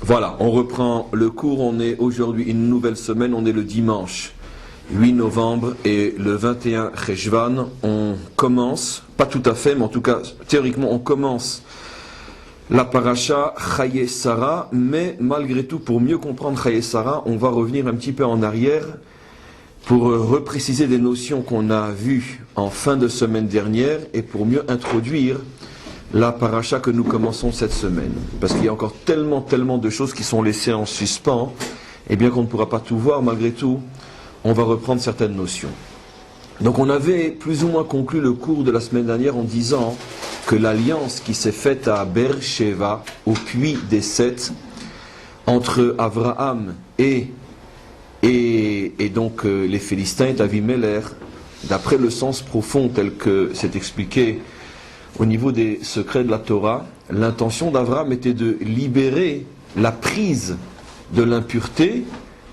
Voilà, on reprend le cours, on est aujourd'hui une nouvelle semaine, on est le dimanche 8 novembre et le 21 Cheshvan, on commence, pas tout à fait, mais en tout cas théoriquement on commence la paracha Chaye Sarah, mais malgré tout pour mieux comprendre Chaye Sarah, on va revenir un petit peu en arrière pour repréciser des notions qu'on a vues en fin de semaine dernière et pour mieux introduire la paracha que nous commençons cette semaine. Parce qu'il y a encore tellement de choses qui sont laissées en suspens, et bien qu'on ne pourra pas tout voir, malgré tout, on va reprendre certaines notions. Donc on avait plus ou moins conclu le cours de la semaine dernière en disant que l'alliance qui s'est faite à Beersheva, au puits des Sept, entre Abraham et donc les Philistins et Avimelech, d'après le sens profond tel que c'est expliqué au niveau des secrets de la Torah, l'intention d'Abraham était de libérer la prise de l'impureté,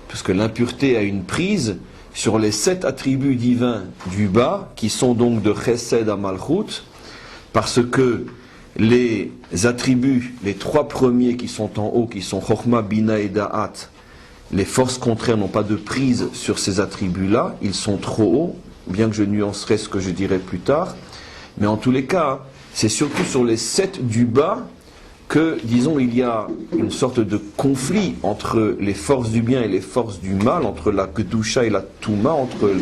puisque l'impureté a une prise sur les 7 attributs divins du bas, qui sont donc de Chesed à Malchut, parce que les attributs, les 3 premiers qui sont en haut, qui sont Chochma, Bina et Da'at, les forces contraires n'ont pas de prise sur ces attributs-là, ils sont trop hauts, bien que je nuancerai ce que je dirai plus tard, mais en tous les cas, c'est surtout sur les 7 du bas que, disons, il y a une sorte de conflit entre les forces du bien et les forces du mal, entre la Kedusha et la Touma, entre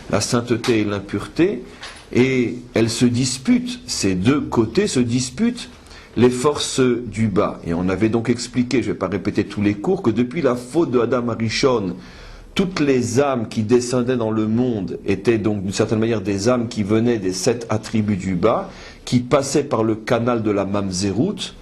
la sainteté et l'impureté, et elles se disputent, ces deux côtés se disputent les forces du bas. Et on avait donc expliqué, je ne vais pas répéter tous les cours, que depuis la faute de Adam Arishon, toutes les âmes qui descendaient dans le monde étaient donc d'une certaine manière des âmes qui venaient des 7 attributs du bas, qui passaient par le canal de la Mamzerut,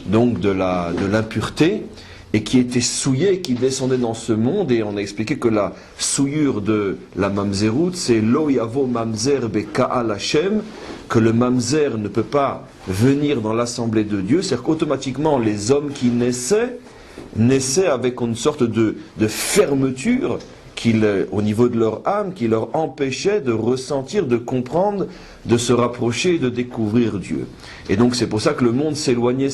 donc de l'impureté, et qui étaient souillés, qui descendaient dans ce monde. Et on a expliqué que la souillure de la Mamzerut, c'est Lo Yavo Mamzer Beka'al Hashem, que le Mamzer ne peut pas venir dans l'assemblée de Dieu, c'est-à-dire qu'automatiquement les hommes qui naissaient avec une sorte de fermeture au niveau de leur âme, qui leur empêchait de ressentir, de comprendre, de se rapprocher et de découvrir Dieu. Et donc c'est pour ça que le monde s'éloignait,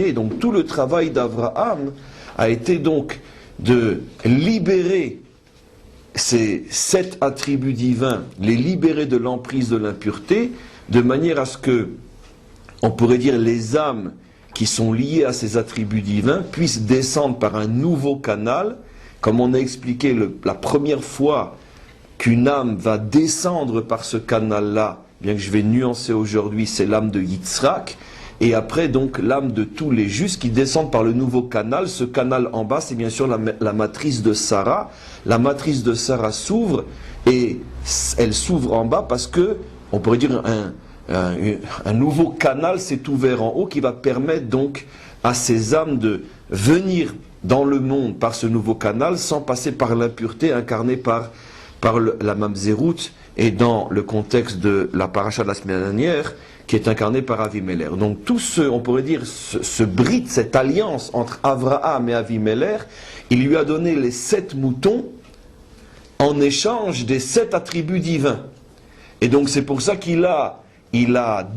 et donc tout le travail d'Abraham a été donc de libérer ces 7 attributs divins, les libérer de l'emprise de l'impureté, de manière à ce que, on pourrait dire, les âmes qui sont liées à ces attributs divins puissent descendre par un nouveau canal, comme on a expliqué la première fois qu'une âme va descendre par ce canal-là, bien que je vais nuancer aujourd'hui, c'est l'âme de Yitzhak, et après donc l'âme de tous les justes qui descendent par le nouveau canal. Ce canal en bas, c'est bien sûr la matrice de Sarah. La matrice de Sarah s'ouvre, et elle s'ouvre en bas parce que, on pourrait dire, un nouveau canal s'est ouvert en haut qui va permettre donc à ces âmes de venir dans le monde par ce nouveau canal sans passer par l'impureté incarnée par la Mamzerut, et dans le contexte de la paracha de la semaine dernière qui est incarnée par Avimelech. Donc tout on pourrait dire, ce brit, cette alliance entre Abraham et Avimelech, il lui a donné les 7 moutons en échange des 7 attributs divins. Et donc c'est pour ça qu'il a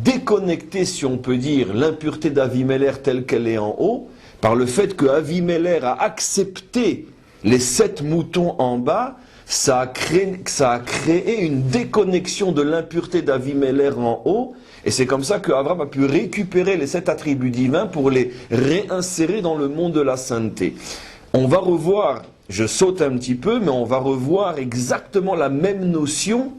déconnecté, si on peut dire, l'impureté d'Avimelech telle qu'elle est en haut, par le fait que Avimelech a accepté les 7 moutons en bas. Ça a créé une déconnexion de l'impureté d'Avimelech en haut, et c'est comme ça qu'Abraham a pu récupérer les 7 attributs divins pour les réinsérer dans le monde de la sainteté. On va revoir, je saute un petit peu, mais on va revoir exactement la même notion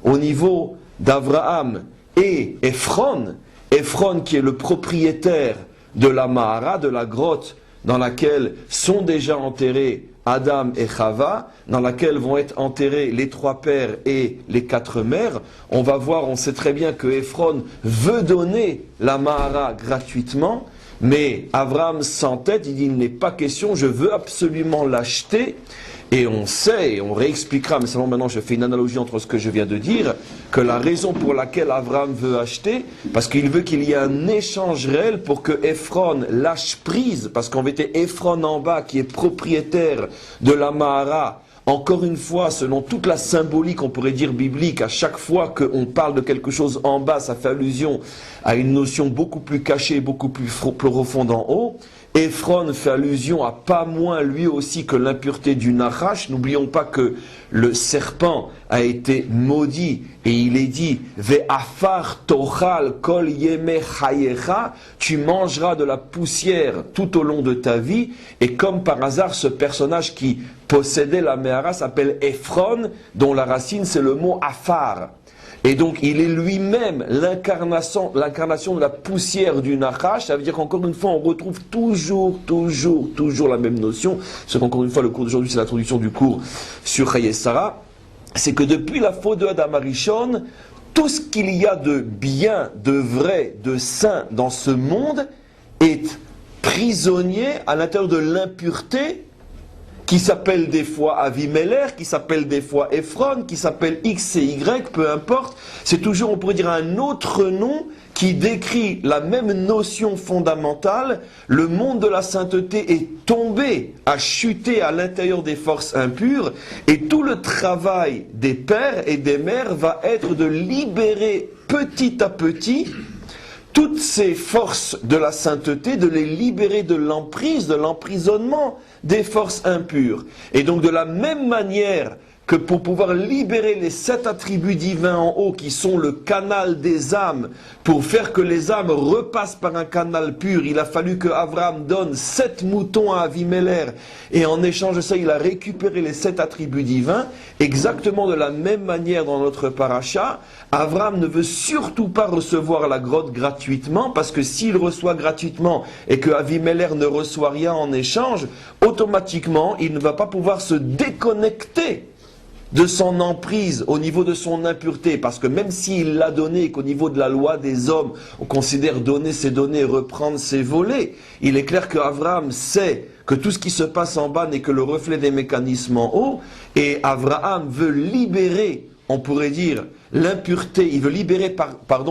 au niveau d'Abraham et Ephron. Ephron qui est le propriétaire de la Mahara, de la grotte dans laquelle sont déjà enterrés Adam et Chava, dans laquelle vont être enterrés les 3 pères et les 4 mères. On va voir, on sait très bien que Ephron veut donner la Mahara gratuitement, mais Abraham s'entête, il dit, il n'est pas question, je veux absolument l'acheter. Et on sait, et on réexpliquera, mais seulement maintenant je fais une analogie entre ce que je viens de dire, que la raison pour laquelle Abraham veut acheter, parce qu'il veut qu'il y ait un échange réel pour que Ephron lâche prise, parce qu'en vérité Ephron en bas, qui est propriétaire de la Mahara, Encore une fois, selon toute la symbolique, on pourrait dire biblique, à chaque fois qu'on parle de quelque chose en bas, ça fait allusion à une notion beaucoup plus cachée, beaucoup plus profonde en haut. Ephron fait allusion à pas moins lui aussi que l'impureté du Nachash. N'oublions pas que le serpent a été maudit et il est dit Ve'afar tochal kol yemei chayecha, tu mangeras de la poussière tout au long de ta vie. Et comme par hasard, ce personnage qui possédait la Méhara s'appelle Ephron, dont la racine c'est le mot afar. Et donc, il est lui-même l'incarnation de la poussière du Nachash. Ça veut dire qu'encore une fois, on retrouve toujours la même notion. Ce qu'encore une fois, le cours d'aujourd'hui, c'est l'introduction du cours sur Chayei Sarah. C'est que depuis la faute de Adam Arishon, tout ce qu'il y a de bien, de vrai, de saint dans ce monde est prisonnier à l'intérieur de l'impureté qui s'appelle des fois Avimelech, qui s'appelle des fois Ephron, qui s'appelle X et Y, peu importe. C'est toujours, on pourrait dire, un autre nom qui décrit la même notion fondamentale. Le monde de la sainteté est tombé, a chuté à l'intérieur des forces impures, et tout le travail des pères et des mères va être de libérer petit à petit toutes ces forces de la sainteté, de les libérer de l'emprise, de l'emprisonnement des forces impures. Et donc de la même manière que pour pouvoir libérer les 7 attributs divins en haut, qui sont le canal des âmes, pour faire que les âmes repassent par un canal pur, il a fallu que Abraham donne 7 moutons à Avimelech, et en échange de ça, il a récupéré les 7 attributs divins. Exactement de la même manière dans notre paracha, Abraham ne veut surtout pas recevoir la grotte gratuitement, parce que s'il reçoit gratuitement et que Avimelech ne reçoit rien en échange, automatiquement, il ne va pas pouvoir se déconnecter de son emprise au niveau de son impureté, parce que même s'il l'a donné, qu'au niveau de la loi des hommes, on considère donner c'est donner, reprendre c'est voler, il est clair qu'Abraham sait que tout ce qui se passe en bas n'est que le reflet des mécanismes en haut, et Abraham veut libérer, on pourrait dire, l'impureté, il veut libérer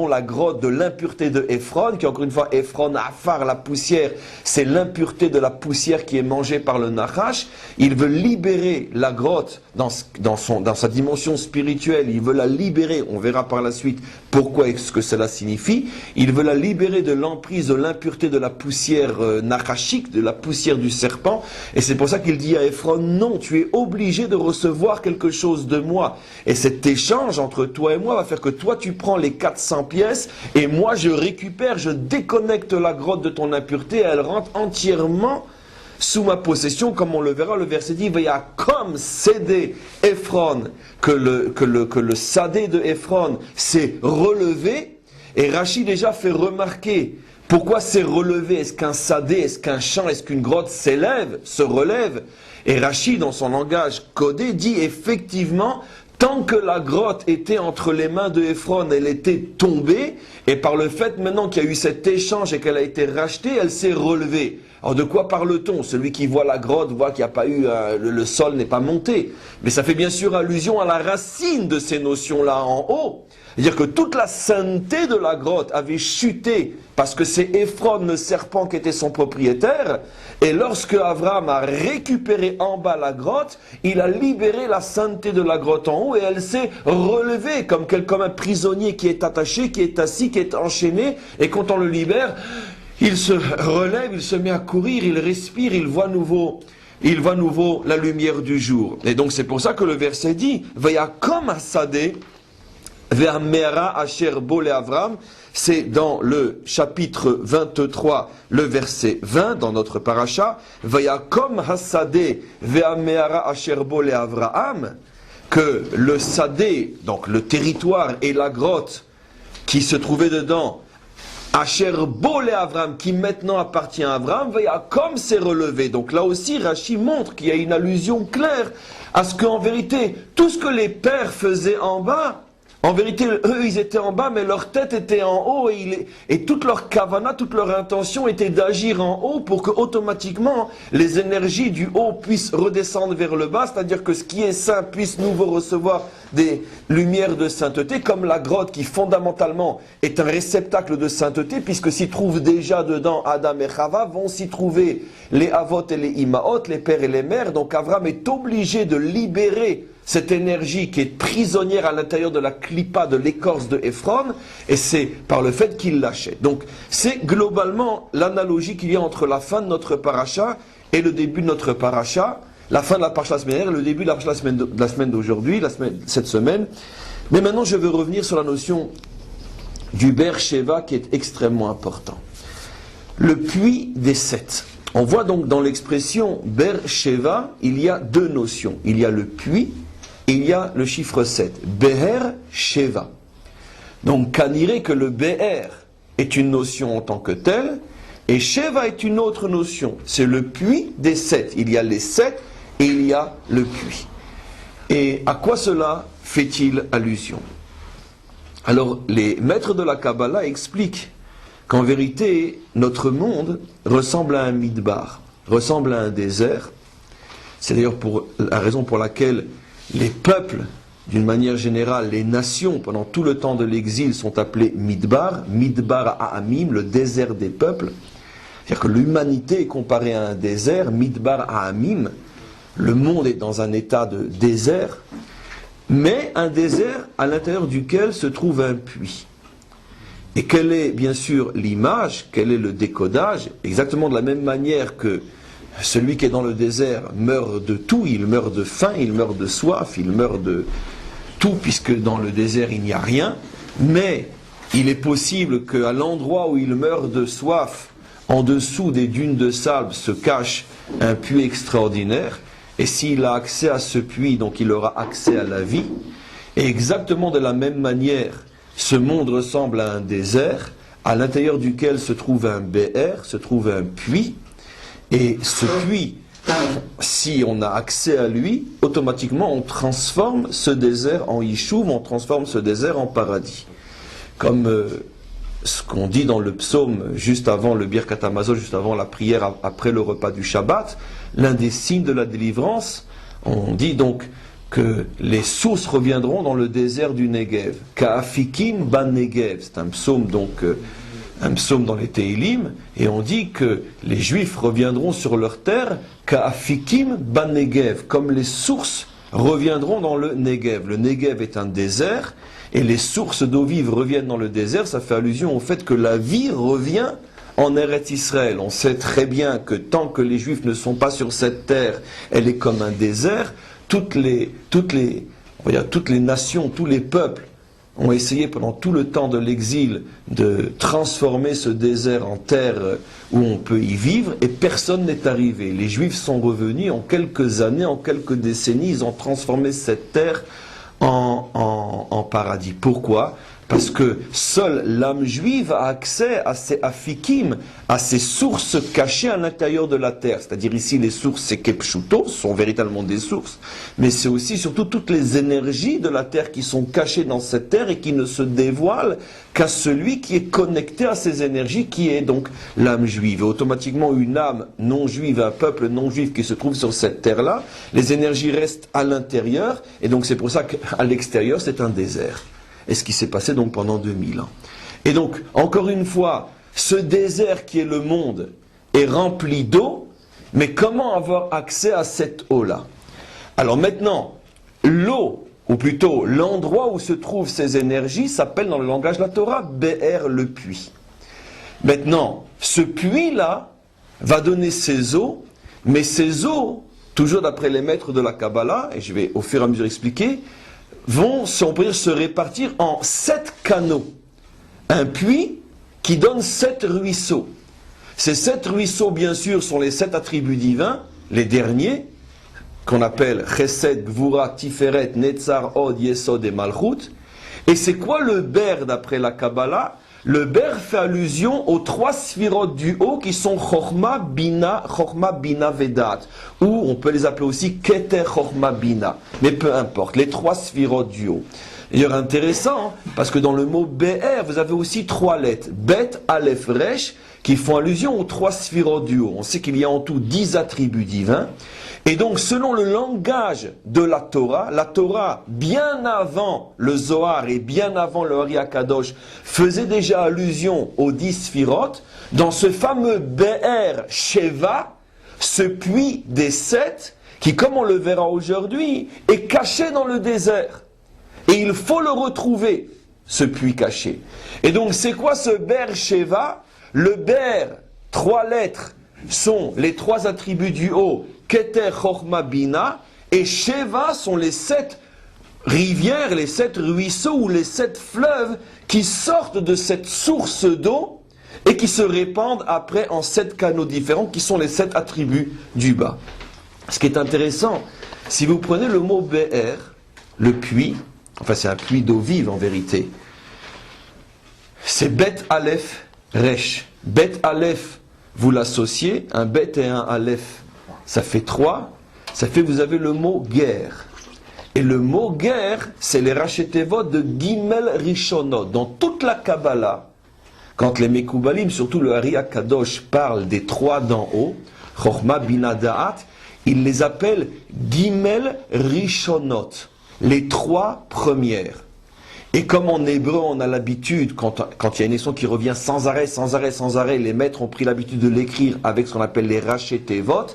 la grotte de l'impureté de Ephron, qui encore une fois, Ephron, Afar, la poussière, c'est l'impureté de la poussière qui est mangée par le Nachash. Il veut libérer la grotte dans sa dimension spirituelle, il veut la libérer, on verra par la suite pourquoi et ce que cela signifie. Il veut la libérer de l'emprise, de l'impureté de la poussière nachashique, de la poussière du serpent, et c'est pour ça qu'il dit à Ephron, non, tu es obligé de recevoir quelque chose de moi. Et cet échange entre toi et moi va faire que toi tu prends les 400 pièces et moi je récupère, je déconnecte la grotte de ton impureté et elle rentre entièrement sous ma possession, comme on le verra. Le verset dit, il y a comme cédé Ephron, que le sadé de Ephron s'est relevé, et Rachi déjà fait remarquer pourquoi c'est relevé. Est-ce qu'un sadé, est-ce qu'un champ, est-ce qu'une grotte s'élève, se relève? Et Rachi, dans son langage codé, dit effectivement, tant que la grotte était entre les mains de Ephron, elle était tombée, et par le fait maintenant qu'il y a eu cet échange et qu'elle a été rachetée, elle s'est relevée. Alors de quoi parle-t-on? Celui qui voit la grotte voit qu'il n'y a pas eu, le sol n'est pas monté. Mais ça fait bien sûr allusion à la racine de ces notions-là en haut. C'est-à-dire que toute la sainteté de la grotte avait chuté parce que c'est Ephron le serpent qui était son propriétaire. Et lorsque Abraham a récupéré en bas la grotte, il a libéré la sainteté de la grotte en haut et elle s'est relevée comme un prisonnier qui est attaché, qui est assis, qui est enchaîné. Et quand on le libère, il se relève, il se met à courir, il respire, il voit nouveau la lumière du jour. Et donc c'est pour ça que le verset dit « Vaya comme Asadé » Ve'amera asher bo le Avram, c'est dans le chapitre 23, le verset 20, dans notre paracha, Vayakom hasadeh ve'amera asher bo le Avraham, que le sadé, donc le territoire et la grotte qui se trouvait dedans, asher bo le Avram, qui maintenant appartient à Avram, Vayakom s'est relevé. Donc là aussi, Rashi montre qu'il y a une allusion claire à ce qu'en vérité, tout ce que les pères faisaient en bas, En vérité, eux, ils étaient en bas, mais leur tête était en haut, et toute leur kavana, toute leur intention était d'agir en haut pour que automatiquement les énergies du haut puissent redescendre vers le bas, c'est-à-dire que ce qui est saint puisse nouveau recevoir des lumières de sainteté, comme la grotte qui fondamentalement est un réceptacle de sainteté, puisque s'y trouvent déjà dedans Adam et Chava, vont s'y trouver les Avot et les Imaot, les pères et les mères. Donc Avram est obligé de libérer cette énergie qui est prisonnière à l'intérieur de la clipa, de l'écorce de Ephron, et c'est par le fait qu'il l'achète. Donc c'est globalement l'analogie qu'il y a entre la fin de notre paracha et le début de notre paracha, la fin de la paracha la semaine dernière, le début de la paracha la semaine d'aujourd'hui, cette semaine. Mais maintenant je veux revenir sur la notion du Ber Sheva qui est extrêmement important. Le puits des sept. On voit donc dans l'expression Ber Sheva, il y a deux notions. Il y a le puits, et il y a le chiffre 7, Beher Sheva. Donc, Kaniré que le Beher est une notion en tant que telle, et Sheva est une autre notion. C'est le puits des 7. Il y a les 7 et il y a le puits. Et à quoi cela fait-il allusion? Alors, les maîtres de la Kabbalah expliquent qu'en vérité, notre monde ressemble à un midbar, ressemble à un désert. C'est d'ailleurs pour la raison pour laquelle les peuples, d'une manière générale, les nations, pendant tout le temps de l'exil, sont appelés Midbar, Midbar Ha'amim, le désert des peuples. C'est-à-dire que l'humanité est comparée à un désert, Midbar Ha'amim, le monde est dans un état de désert, mais un désert à l'intérieur duquel se trouve un puits. Et quelle est bien sûr l'image, quel est le décodage? Exactement de la même manière que celui qui est dans le désert meurt de tout, il meurt de faim, il meurt de soif, il meurt de tout, puisque dans le désert il n'y a rien. Mais il est possible qu'à l'endroit où il meurt de soif, en dessous des dunes de sable, se cache un puits extraordinaire. Et s'il a accès à ce puits, donc il aura accès à la vie. Et exactement de la même manière, ce monde ressemble à un désert, à l'intérieur duquel se trouve un BR, se trouve un puits. Et ce puits, si on a accès à lui, automatiquement on transforme ce désert en Yishuv, on transforme ce désert en paradis. Comme ce qu'on dit dans le psaume juste avant le Birkat Hamazon, juste avant la prière après le repas du Shabbat, l'un des signes de la délivrance, on dit donc que les sources reviendront dans le désert du Negev. Ka'afikim ban Negev, c'est un psaume donc... un psaume dans les Teilim, et on dit que les Juifs reviendront sur leur terre, Ka'afikim ban Negev, comme les sources reviendront dans le Negev. Le Negev est un désert, et les sources d'eau vive reviennent dans le désert. Ça fait allusion au fait que la vie revient en Eretz Israël. On sait très bien que tant que les Juifs ne sont pas sur cette terre, elle est comme un désert. Toutes les nations, tous les peuples ont essayé pendant tout le temps de l'exil de transformer ce désert en terre où on peut y vivre, et personne n'est arrivé. Les Juifs sont revenus en quelques années, en quelques décennies, ils ont transformé cette terre en paradis. Pourquoi? Parce que seule l'âme juive a accès à ces afikim, à ces sources cachées à l'intérieur de la terre. C'est-à-dire ici, les sources, c'est kepshuto, sont véritablement des sources, mais c'est aussi surtout toutes les énergies de la terre qui sont cachées dans cette terre et qui ne se dévoilent qu'à celui qui est connecté à ces énergies, qui est donc l'âme juive. Et automatiquement, une âme non juive, un peuple non juif qui se trouve sur cette terre-là, les énergies restent à l'intérieur, et donc c'est pour ça qu'à l'extérieur, c'est un désert. Et ce qui s'est passé donc pendant 2000 ans. Et donc, encore une fois, ce désert qui est le monde est rempli d'eau, mais comment avoir accès à cette eau-là? Alors maintenant, l'eau, ou plutôt l'endroit où se trouvent ces énergies, s'appelle dans le langage de la Torah, Be'er, le puits. Maintenant, ce puits-là va donner ses eaux, mais ces eaux, toujours d'après les maîtres de la Kabbalah, et je vais au fur et à mesure expliquer, vont, si on peut dire, se répartir en 7 canaux. Un puits qui donne 7 ruisseaux. Ces 7 ruisseaux, bien sûr, sont les 7 attributs divins, les derniers, qu'on appelle Chesed, Gvura, Tiferet, Netzar, Od, Yesod et Malchut. Et c'est quoi le Ber d'après la Kabbalah? Le Ber fait allusion aux 3 sphirotes du haut qui sont Chochma, Bina, Vedat, ou on peut les appeler aussi Keter, Chochma, Bina. Mais peu importe, les 3 sphirotes du haut. D'ailleurs intéressant, parce que dans le mot BR, vous avez aussi 3 lettres. Bet, Aleph, Resh, qui font allusion aux 3 sphirotes du haut. On sait qu'il y a en tout 10 attributs divins. Et donc, selon le langage de la Torah, bien avant le Zohar et bien avant le Ari HaKadosh, faisait déjà allusion aux 10 sphirotes. Dans ce fameux BR Sheva, ce puits des 7, qui, comme on le verra aujourd'hui, est caché dans le désert. Et il faut le retrouver, ce puits caché. Et donc, c'est quoi ce Ber Sheva? Le Ber, 3 lettres, sont les 3 attributs du haut, Keter, Chochma, Bina, et Sheva sont les 7 rivières, les 7 ruisseaux ou les 7 fleuves qui sortent de cette source d'eau et qui se répandent après en 7 canaux différents qui sont les 7 attributs du bas. Ce qui est intéressant, si vous prenez le mot BR, le puits, enfin c'est un puits d'eau vive en vérité, c'est Bet Aleph Resh. Bet Aleph, vous l'associez, un Bet et un Aleph, ça fait 3, ça fait vous avez le mot guerre. Et le mot guerre, c'est les rachetevot de Gimel Rishonot. Dans toute la Kabbalah, quand les Mekoubalim, surtout le Ari HaKadosh, parlent des 3 d'en haut, Chochma, Bina, Da'at, ils les appellent Gimel Rishonot, les 3 premières. Et comme en hébreu, on a l'habitude, quand il y a une leçon qui revient sans arrêt, les maîtres ont pris l'habitude de l'écrire avec ce qu'on appelle les rachetevot,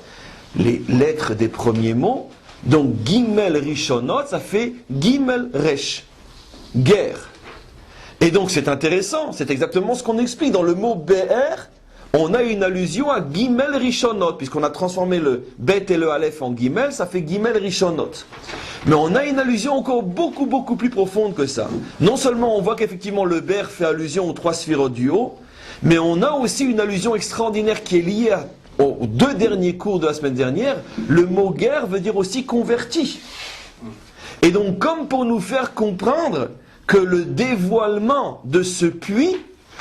les lettres des premiers mots. Donc Gimel Rishonot, ça fait Gimel Resh, guerre. Et donc c'est intéressant, c'est exactement ce qu'on explique. Dans le mot BR, on a une allusion à Gimel Rishonot, puisqu'on a transformé le Bet et le Aleph en Gimel, ça fait Gimel Rishonot. Mais on a une allusion encore beaucoup plus profonde que ça. Non seulement on voit qu'effectivement le BR fait allusion aux 3 sphirotes du haut, mais on a aussi une allusion extraordinaire qui est liée aux 2 derniers cours de la semaine dernière. Le mot guerre veut dire aussi converti. Et donc comme pour nous faire comprendre que le dévoilement de ce puits,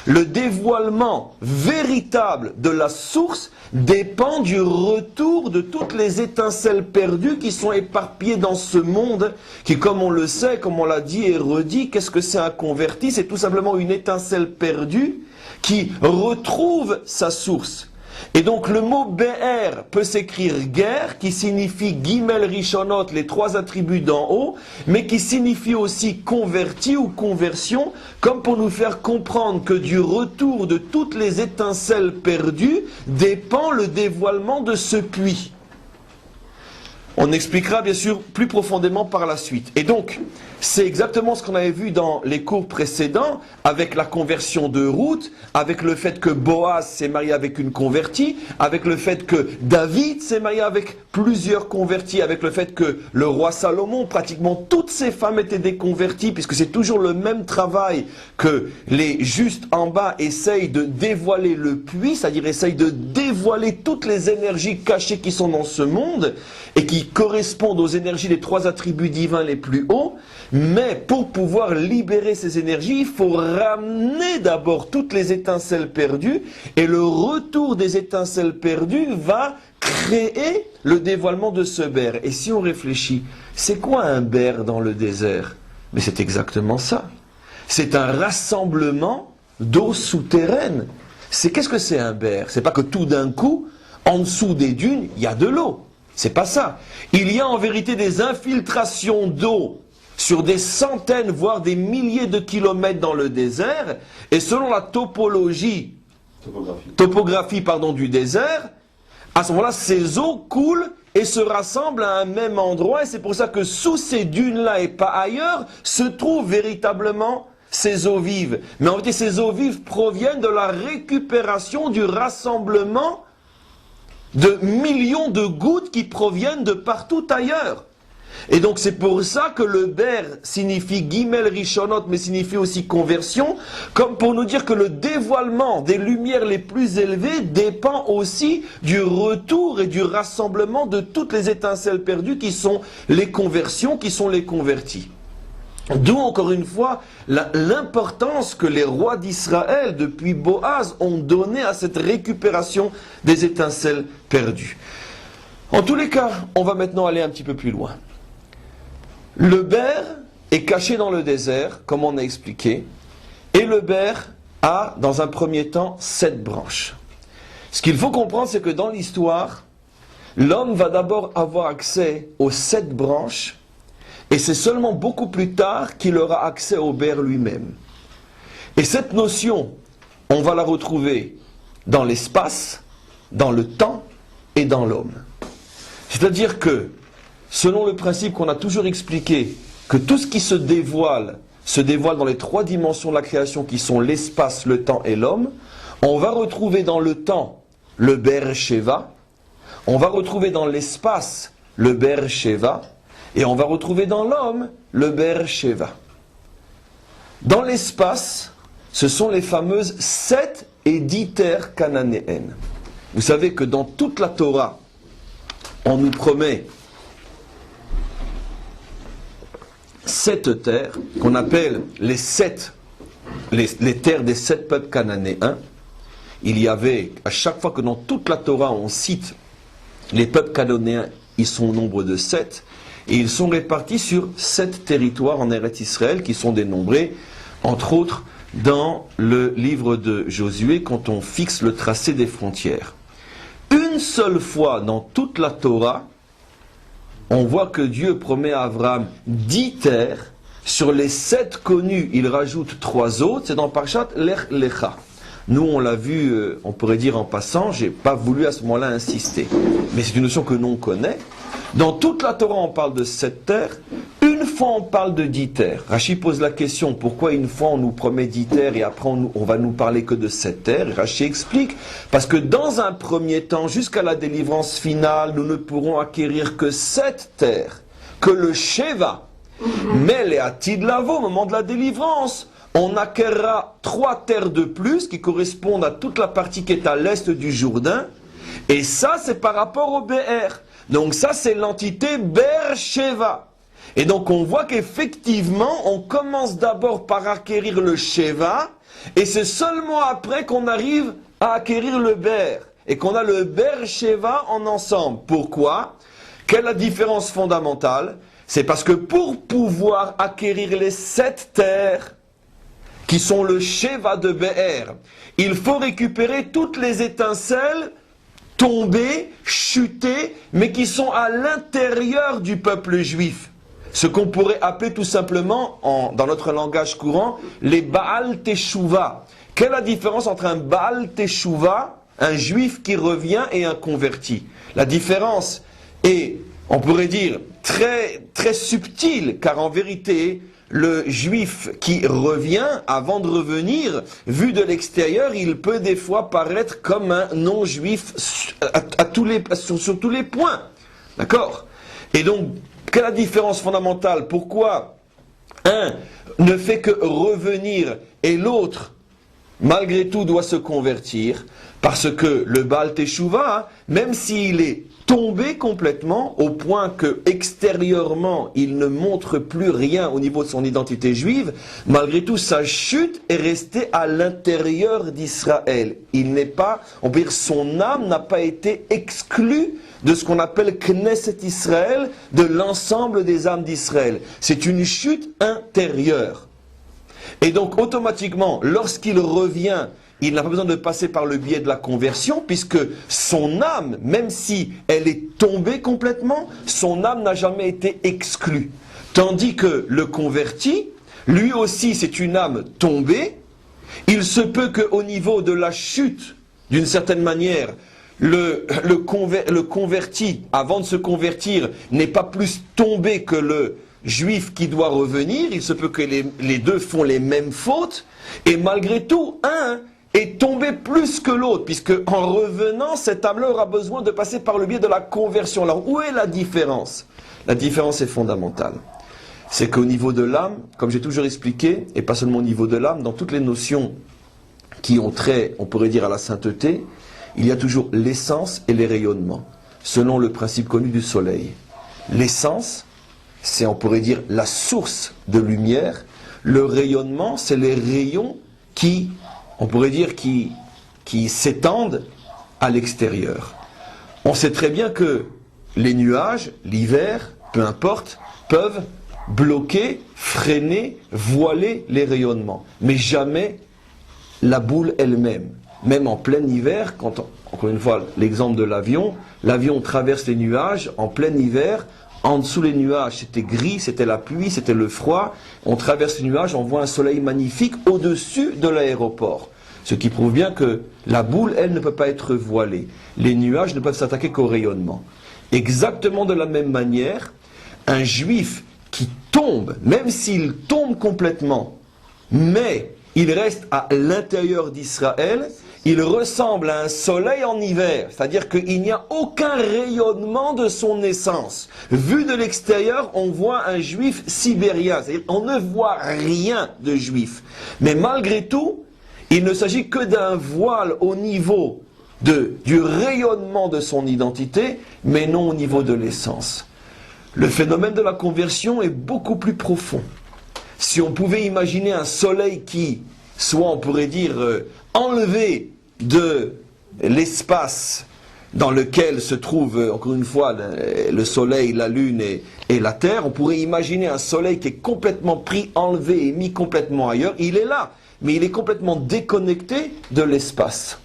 le dévoilement véritable de la source dépend du retour de toutes les étincelles perdues qui sont éparpillées dans ce monde, qui, comme on le sait, comme on l'a dit et redit, qu'est-ce que c'est un converti? C'est tout simplement une étincelle perdue qui retrouve sa source. Et donc le mot BR peut s'écrire guerre, qui signifie Gimel Rishonot, les 3 attributs d'en haut, mais qui signifie aussi converti ou conversion, comme pour nous faire comprendre que du retour de toutes les étincelles perdues dépend le dévoilement de ce puits. On expliquera bien sûr plus profondément par la suite. Et donc, c'est exactement ce qu'on avait vu dans les cours précédents, avec la conversion de Ruth, avec le fait que Boaz s'est marié avec une convertie, avec le fait que David s'est marié avec plusieurs convertis, avec le fait que le roi Salomon, pratiquement toutes ses femmes étaient des converties, puisque c'est toujours le même travail que les justes en bas essayent de dévoiler le puits, c'est-à-dire essayent de dévoiler toutes les énergies cachées qui sont dans ce monde, et qui correspondent aux énergies des 3 attributs divins les plus hauts. Mais pour pouvoir libérer ces énergies, il faut ramener d'abord toutes les étincelles perdues, et le retour des étincelles perdues va créer le dévoilement de ce ber. Et si on réfléchit, c'est quoi un ber dans le désert? Mais c'est exactement ça. C'est un rassemblement d'eau souterraine. Qu'est-ce que c'est un ber? C'est pas que tout d'un coup, en dessous des dunes, il y a de l'eau. C'est pas ça. Il y a en vérité des infiltrations d'eau sur des centaines, voire des milliers de kilomètres dans le désert, et selon la topographie du désert, à ce moment-là, ces eaux coulent et se rassemblent à un même endroit, et c'est pour ça que sous ces dunes-là et pas ailleurs, se trouvent véritablement ces eaux vives. Mais en réalité, ces eaux vives proviennent de la récupération, du rassemblement de millions de gouttes qui proviennent de partout ailleurs. Et donc c'est pour ça que le ber signifie Gimel Rishonot, mais signifie aussi conversion, comme pour nous dire que le dévoilement des lumières les plus élevées dépend aussi du retour et du rassemblement de toutes les étincelles perdues qui sont les conversions, qui sont les convertis. D'où encore une fois l'importance que les rois d'Israël depuis Boaz ont donnée à cette récupération des étincelles perdues. En tous les cas, on va maintenant aller un petit peu plus loin. Le ber est caché dans le désert, comme on a expliqué, et le ber a, dans un premier temps, 7 branches. Ce qu'il faut comprendre, c'est que dans l'histoire, l'homme va d'abord avoir accès aux 7 branches, et c'est seulement beaucoup plus tard qu'il aura accès au ber lui-même. Et cette notion, on va la retrouver dans l'espace, dans le temps et dans l'homme. C'est-à-dire que, selon le principe qu'on a toujours expliqué, que tout ce qui se dévoile dans les 3 dimensions de la création qui sont l'espace, le temps et l'homme, on va retrouver dans le temps le ber Sheva, on va retrouver dans l'espace le ber Sheva, et on va retrouver dans l'homme le ber Sheva. Dans l'espace, ce sont les fameuses 7 et 10 terres cananéennes. Vous savez que dans toute la Torah, on nous promet 7 terres, qu'on appelle les terres des 7 peuples cananéens. Il y avait, à chaque fois que dans toute la Torah on cite les peuples cananéens, ils sont au nombre de 7, et ils sont répartis sur 7 territoires en Eretz Israël qui sont dénombrés, entre autres, dans le livre de Josué, quand on fixe le tracé des frontières. Une seule fois dans toute la Torah, on voit que Dieu promet à Abraham 10 terres. Sur les 7 connues, il rajoute 3 autres. C'est dans Parshat Lech Lecha. Nous, on l'a vu, on pourrait dire en passant, j'ai pas voulu à ce moment-là insister. Mais c'est une notion que l'on connaît. Dans toute la Torah, on parle de 7 terres. Une fois, on parle de 10 terres. Rachi pose la question, pourquoi une fois on nous promet 10 terres et après on va nous parler que de 7 terres? Rachi explique, parce que dans un premier temps, jusqu'à la délivrance finale, nous ne pourrons acquérir que 7 terres. Que le Sheva, mais les Atid Lavo, au moment de la délivrance, on acquérera 3 terres de plus qui correspondent à toute la partie qui est à l'est du Jourdain. Et ça, c'est par rapport au BR. Donc ça, c'est l'entité Ber-Sheva. Et donc on voit qu'effectivement, on commence d'abord par acquérir le Sheva, et c'est seulement après qu'on arrive à acquérir le Ber, et qu'on a le Ber-Sheva en ensemble. Pourquoi? Quelle est la différence fondamentale? C'est parce que pour pouvoir acquérir les 7 terres, qui sont le Sheva de Be'er, il faut récupérer toutes les étincelles tombées, chutées, mais qui sont à l'intérieur du peuple juif. Ce qu'on pourrait appeler tout simplement, dans notre langage courant, les Baal Teshuva. Quelle est la différence entre un Baal Teshuva, un juif qui revient, et un converti? La différence est, on pourrait dire, très, très subtile, car en vérité, le juif qui revient, avant de revenir, vu de l'extérieur, il peut des fois paraître comme un non-juif sur tous les points. D'accord? Et donc, quelle est la différence fondamentale? Pourquoi un ne fait que revenir et l'autre, malgré tout, doit se convertir? Parce que le Baal Teshuva, même s'il est tombé complètement, au point que extérieurement il ne montre plus rien au niveau de son identité juive, malgré tout sa chute est restée à l'intérieur d'Israël. Il n'est pas, on peut dire, son âme n'a pas été exclue de ce qu'on appelle Knesset Israël, de l'ensemble des âmes d'Israël. C'est une chute intérieure. Et donc automatiquement, lorsqu'il revient, il n'a pas besoin de passer par le biais de la conversion, puisque son âme, même si elle est tombée complètement, son âme n'a jamais été exclue. Tandis que le converti, lui aussi c'est une âme tombée. Il se peut qu'au niveau de la chute, d'une certaine manière, le converti, avant de se convertir, n'est pas plus tombé que le juif qui doit revenir. Il se peut que les deux font les mêmes fautes, et malgré tout, un est tombé plus que l'autre, puisque en revenant, cette âme-là aura besoin de passer par le biais de la conversion. Alors, où est la différence? La différence est fondamentale. C'est qu'au niveau de l'âme, comme j'ai toujours expliqué, et pas seulement au niveau de l'âme, dans toutes les notions qui ont trait, on pourrait dire, à la sainteté, il y a toujours l'essence et les rayonnements, selon le principe connu du soleil. L'essence, c'est, on pourrait dire, la source de lumière. Le rayonnement, c'est les rayons qui, on pourrait dire, qui s'étendent à l'extérieur. On sait très bien que les nuages, l'hiver, peu importe, peuvent bloquer, freiner, voiler les rayonnements. Mais jamais la boule elle-même. Même en plein hiver, quand, encore une fois, l'exemple de l'avion traverse les nuages en plein hiver. En dessous les nuages, c'était gris, c'était la pluie, c'était le froid. On traverse les nuages, on voit un soleil magnifique au-dessus de l'aéroport. Ce qui prouve bien que la boule, elle, ne peut pas être voilée. Les nuages ne peuvent s'attaquer qu'au rayonnement. Exactement de la même manière, un juif qui tombe, même s'il tombe complètement, mais il reste à l'intérieur d'Israël, il ressemble à un soleil en hiver, c'est-à-dire qu'il n'y a aucun rayonnement de son essence. Vu de l'extérieur, on voit un juif sibérien, c'est-à-dire on ne voit rien de juif. Mais malgré tout, il ne s'agit que d'un voile au niveau du rayonnement de son identité, mais non au niveau de l'essence. Le phénomène de la conversion est beaucoup plus profond. Si on pouvait imaginer un soleil qui, soit on pourrait dire enlevé de l'espace dans lequel se trouve, encore une fois, le soleil, la lune et la terre, on pourrait imaginer un soleil qui est complètement pris, enlevé et mis complètement ailleurs. Il est là, mais il est complètement déconnecté de l'espace.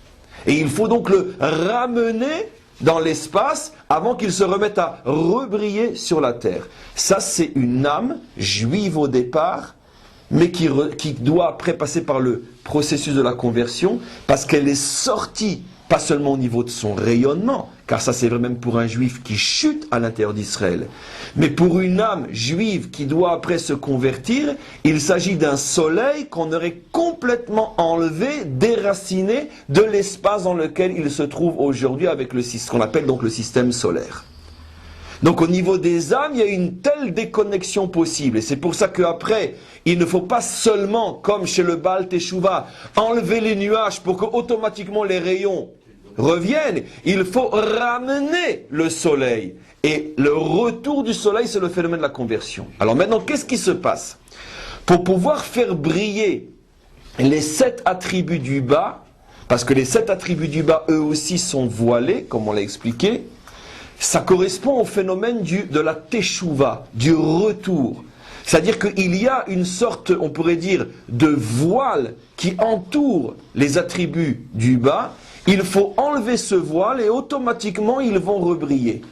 Et il faut donc le ramener dans l'espace avant qu'il se remette à rebriller sur la terre. Ça, c'est une âme juive au départ, mais qui doit après passer par le processus de la conversion, parce qu'elle est sortie, pas seulement au niveau de son rayonnement, car ça c'est vrai même pour un juif qui chute à l'intérieur d'Israël, mais pour une âme juive qui doit après se convertir, il s'agit d'un soleil qu'on aurait complètement enlevé, déraciné de l'espace dans lequel il se trouve aujourd'hui avec ce qu'on appelle donc le système solaire. Donc au niveau des âmes, il y a une telle déconnexion possible. Et c'est pour ça qu'après, il ne faut pas seulement, comme chez le Baal Teshuvah, enlever les nuages pour qu'automatiquement les rayons reviennent. Il faut ramener le soleil. Et le retour du soleil, c'est le phénomène de la conversion. Alors maintenant, qu'est-ce qui se passe? Pour pouvoir faire briller les 7 attributs du bas, parce que les 7 attributs du bas, eux aussi, sont voilés, comme on l'a expliqué, ça correspond au phénomène de la teshuva, du retour. C'est-à-dire qu'il y a une sorte, on pourrait dire, de voile qui entoure les attributs du bas. Il faut enlever ce voile et automatiquement ils vont rebriller.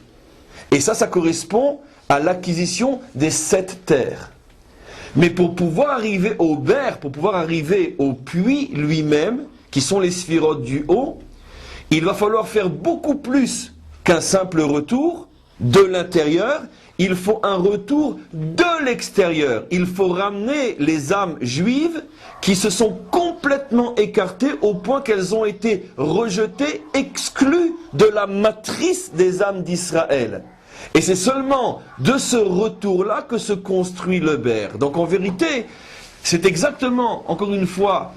Et ça correspond à l'acquisition des 7 terres. Mais pour pouvoir arriver au ber, pour pouvoir arriver au puits lui-même, qui sont les sphirotes du haut, il va falloir faire beaucoup plus qu'un simple retour de l'intérieur, il faut un retour de l'extérieur. Il faut ramener les âmes juives qui se sont complètement écartées au point qu'elles ont été rejetées, exclues de la matrice des âmes d'Israël. Et c'est seulement de ce retour-là que se construit le ber. Donc en vérité, c'est exactement, encore une fois,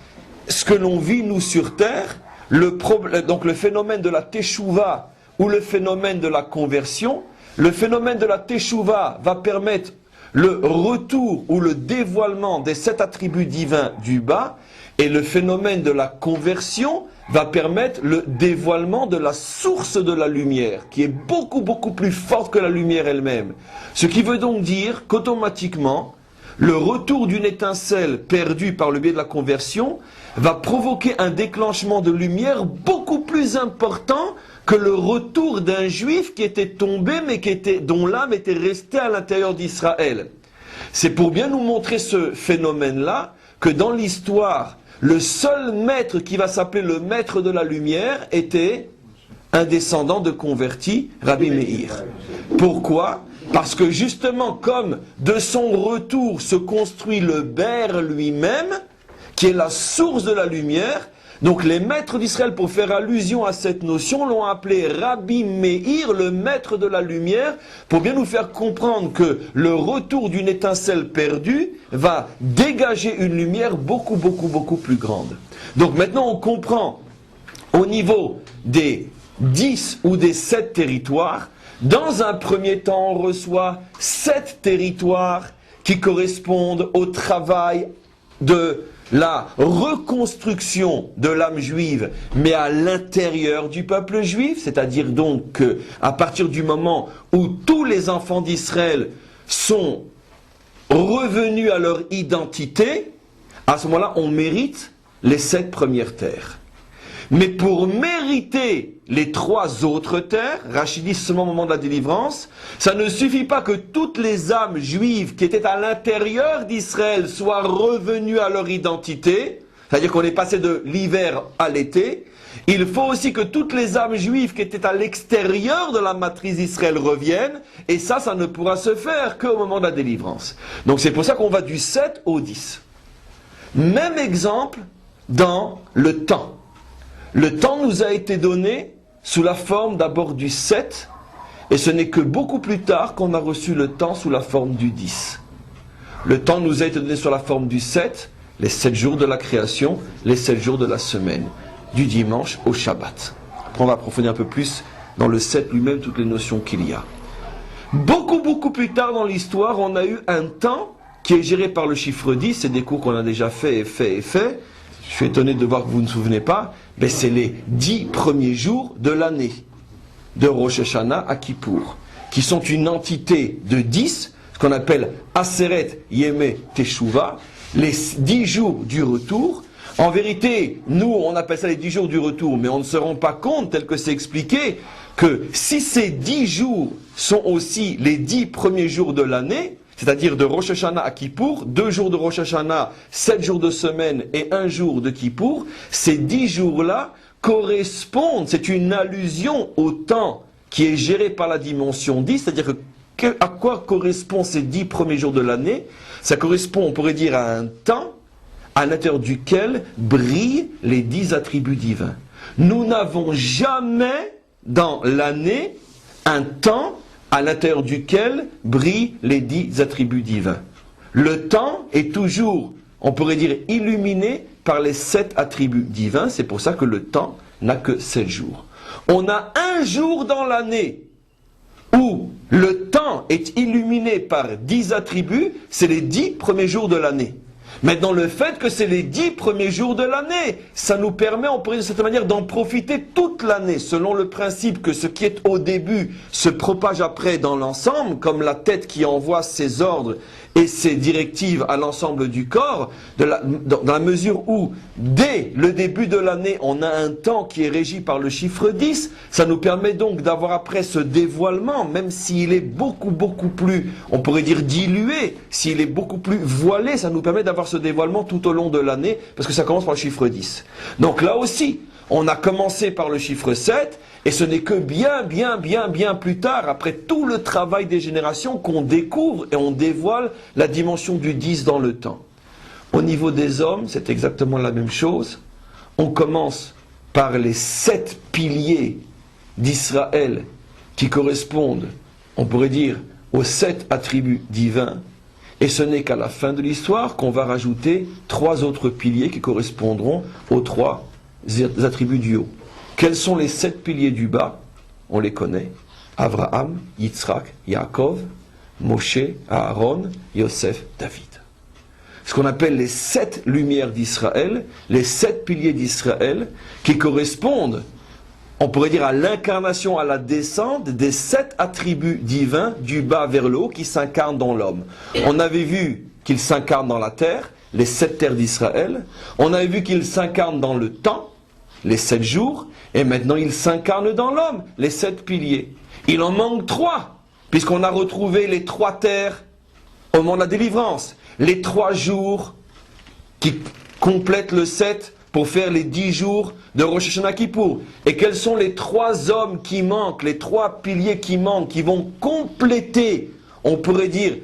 ce que l'on vit nous sur terre, donc le phénomène de la teshuva, ou le phénomène de la conversion. Le phénomène de la teshuva va permettre le retour ou le dévoilement des 7 attributs divins du bas, et le phénomène de la conversion va permettre le dévoilement de la source de la lumière, qui est beaucoup plus forte que la lumière elle-même. Ce qui veut donc dire qu'automatiquement, le retour d'une étincelle perdue par le biais de la conversion va provoquer un déclenchement de lumière beaucoup plus important que le retour d'un juif qui était tombé, mais dont l'âme était restée à l'intérieur d'Israël. C'est pour bien nous montrer ce phénomène-là, que dans l'histoire, le seul maître qui va s'appeler le maître de la lumière était un descendant de converti, Rabbi Meir. Pourquoi? Parce que justement, comme de son retour se construit le ber lui-même, qui est la source de la lumière, donc les maîtres d'Israël, pour faire allusion à cette notion, l'ont appelé Rabbi Meir, le maître de la lumière, pour bien nous faire comprendre que le retour d'une étincelle perdue va dégager une lumière beaucoup plus grande. Donc maintenant on comprend au niveau des 10 ou des 7 territoires. Dans un premier temps, on reçoit 7 territoires qui correspondent au travail de la reconstruction de l'âme juive, mais à l'intérieur du peuple juif, c'est-à-dire donc à partir du moment où tous les enfants d'Israël sont revenus à leur identité, à ce moment-là, on mérite les 7 premières terres. Mais pour mériter les 3 autres terres, Rachid dit seulement au moment de la délivrance, ça ne suffit pas que toutes les âmes juives qui étaient à l'intérieur d'Israël soient revenues à leur identité, c'est-à-dire qu'on est passé de l'hiver à l'été. Il faut aussi que toutes les âmes juives qui étaient à l'extérieur de la matrice d'Israël reviennent, et ça ne pourra se faire qu'au moment de la délivrance. Donc c'est pour ça qu'on va du 7 au 10. Même exemple dans le temps. Le temps nous a été donné sous la forme d'abord du 7, et ce n'est que beaucoup plus tard qu'on a reçu le temps sous la forme du 10. Le temps nous a été donné sous la forme du 7, les 7 jours de la création, les 7 jours de la semaine, du dimanche au Shabbat. Après on va approfondir un peu plus dans le 7 lui-même toutes les notions qu'il y a. Beaucoup plus tard dans l'histoire, on a eu un temps qui est géré par le chiffre 10, c'est des cours qu'on a déjà fait. Je suis étonné de voir que vous ne vous souvenez pas, mais c'est les 10 premiers jours de l'année, de Rosh Hashanah à Kippour, qui sont une entité de 10, ce qu'on appelle Aseret Yemei Teshuvah, les 10 jours du retour. En vérité, nous, on appelle ça les 10 jours du retour, mais on ne se rend pas compte, tel que c'est expliqué, que si ces 10 jours sont aussi les 10 premiers jours de l'année, c'est-à-dire de Rosh Hashanah à Kippour, 2 jours de Rosh Hashanah, 7 jours de semaine et 1 jour de Kippour, ces 10 jours-là correspondent, c'est une allusion au temps qui est géré par la dimension 10, c'est-à-dire à quoi correspondent ces 10 premiers jours de l'année? Ça correspond, on pourrait dire, à un temps à l'intérieur duquel brillent les 10 attributs divins. Nous n'avons jamais dans l'année un temps à l'intérieur duquel brillent les 10 attributs divins. Le temps est toujours, on pourrait dire, illuminé par les 7 attributs divins. C'est pour ça que le temps n'a que 7 jours. On a un jour dans l'année où le temps est illuminé par 10 attributs, c'est les 10 premiers jours de l'année. Maintenant, le fait que c'est les 10 premiers jours de l'année, ça nous permet, on pourrait de cette manière, d'en profiter toute l'année, selon le principe que ce qui est au début se propage après dans l'ensemble, comme la tête qui envoie ses ordres et ses directives à l'ensemble du corps, dans la mesure où, dès le début de l'année, on a un temps qui est régi par le chiffre 10, ça nous permet donc d'avoir après ce dévoilement, même s'il est beaucoup plus, on pourrait dire dilué, s'il est beaucoup plus voilé, ça nous permet d'avoir ce dévoilement tout au long de l'année, parce que ça commence par le chiffre 10. Donc là aussi, on a commencé par le chiffre 7, et ce n'est que bien plus tard, après tout le travail des générations, qu'on découvre et on dévoile la dimension du 10 dans le temps. Au niveau des hommes, c'est exactement la même chose. On commence par les 7 piliers d'Israël qui correspondent, on pourrait dire, aux 7 attributs divins. Et ce n'est qu'à la fin de l'histoire qu'on va rajouter 3 autres piliers qui correspondront aux 3 attributs du haut. Quels sont les 7 piliers du bas? On les connaît. Abraham, Yitzhak, Yaakov, Moshe, Aaron, Yosef, David. Ce qu'on appelle les 7 lumières d'Israël, les 7 piliers d'Israël, qui correspondent, on pourrait dire, à l'incarnation, à la descente des 7 attributs divins du bas vers le haut qui s'incarnent dans l'homme. On avait vu qu'ils s'incarnent dans la terre, les 7 terres d'Israël. On avait vu qu'ils s'incarnent dans le temps, les 7 jours. Et maintenant, ils s'incarnent dans l'homme, les 7 piliers. Il en manque 3, puisqu'on a retrouvé les 3 terres au moment de la délivrance. Les 3 jours qui complètent le 7 pour faire les 10 jours de Rosh Hashanah Kippour. Et quels sont les 3 hommes qui manquent, les 3 piliers qui manquent, qui vont compléter, on pourrait dire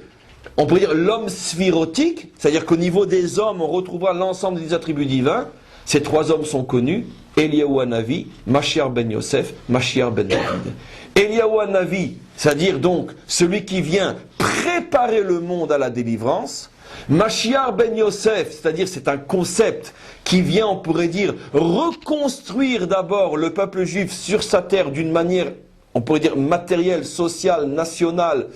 l'homme sphirotique, c'est-à-dire qu'au niveau des hommes, on retrouvera l'ensemble des attributs divins. Ces 3 hommes sont connus, Eliyahu Hanavi, Mashiach ben Yosef, Mashiach ben David. Eliyahu Hanavi, c'est-à-dire donc celui qui vient préparer le monde à la délivrance. Mashiach ben Yosef, c'est-à-dire c'est un concept qui vient, on pourrait dire, reconstruire d'abord le peuple juif sur sa terre d'une manière, on pourrait dire, matérielle, sociale, nationale,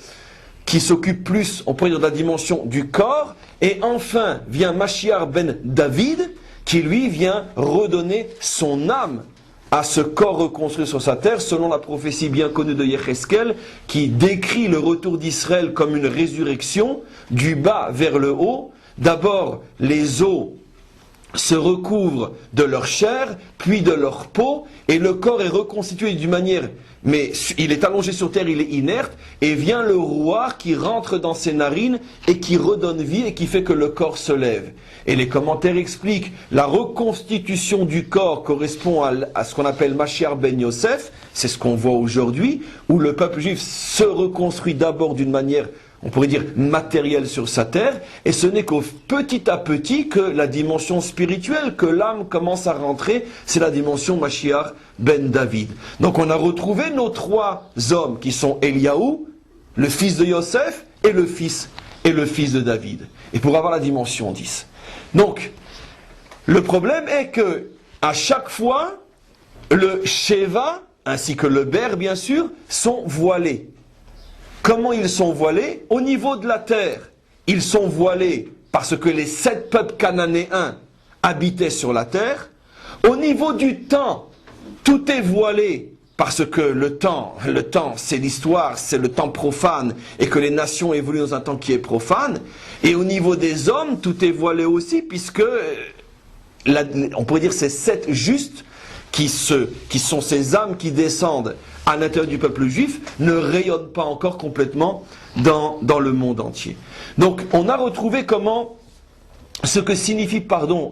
qui s'occupe plus, on pourrait dire, de la dimension du corps. Et enfin vient Mashiach ben David, qui lui vient redonner son âme à ce corps reconstruit sur sa terre, selon la prophétie bien connue de Yecheskel, qui décrit le retour d'Israël comme une résurrection du bas vers le haut. D'abord, les os se recouvrent de leur chair, puis de leur peau, et le corps est reconstitué d'une manière, mais il est allongé sur terre, il est inerte, et vient le roi qui rentre dans ses narines et qui redonne vie et qui fait que le corps se lève. Et les commentaires expliquent, la reconstitution du corps correspond à ce qu'on appelle Mashiach ben Yosef, c'est ce qu'on voit aujourd'hui, où le peuple juif se reconstruit d'abord d'une manière, on pourrait dire, matérielle sur sa terre, et ce n'est qu'au petit à petit que la dimension spirituelle, que l'âme commence à rentrer, c'est la dimension Mashiach ben David. Donc on a retrouvé nos trois hommes qui sont Eliaou, le fils de Yosef, et le fils de David. Et pour avoir la dimension 10. Donc, le problème est que, à chaque fois, le Sheva, ainsi que le Ber, bien sûr, sont voilés. Comment ils sont voilés? Au niveau de la terre, ils sont voilés parce que les 7 peuples cananéens habitaient sur la terre. Au niveau du temps, tout est voilé parce que le temps, c'est l'histoire, c'est le temps profane et que les nations évoluent dans un temps qui est profane. Et au niveau des hommes, tout est voilé aussi puisque, on pourrait dire, ces 7 justes qui sont ces âmes qui descendent à l'intérieur du peuple juif, ne rayonnent pas encore complètement dans le monde entier. Donc, on a retrouvé ce que signifie,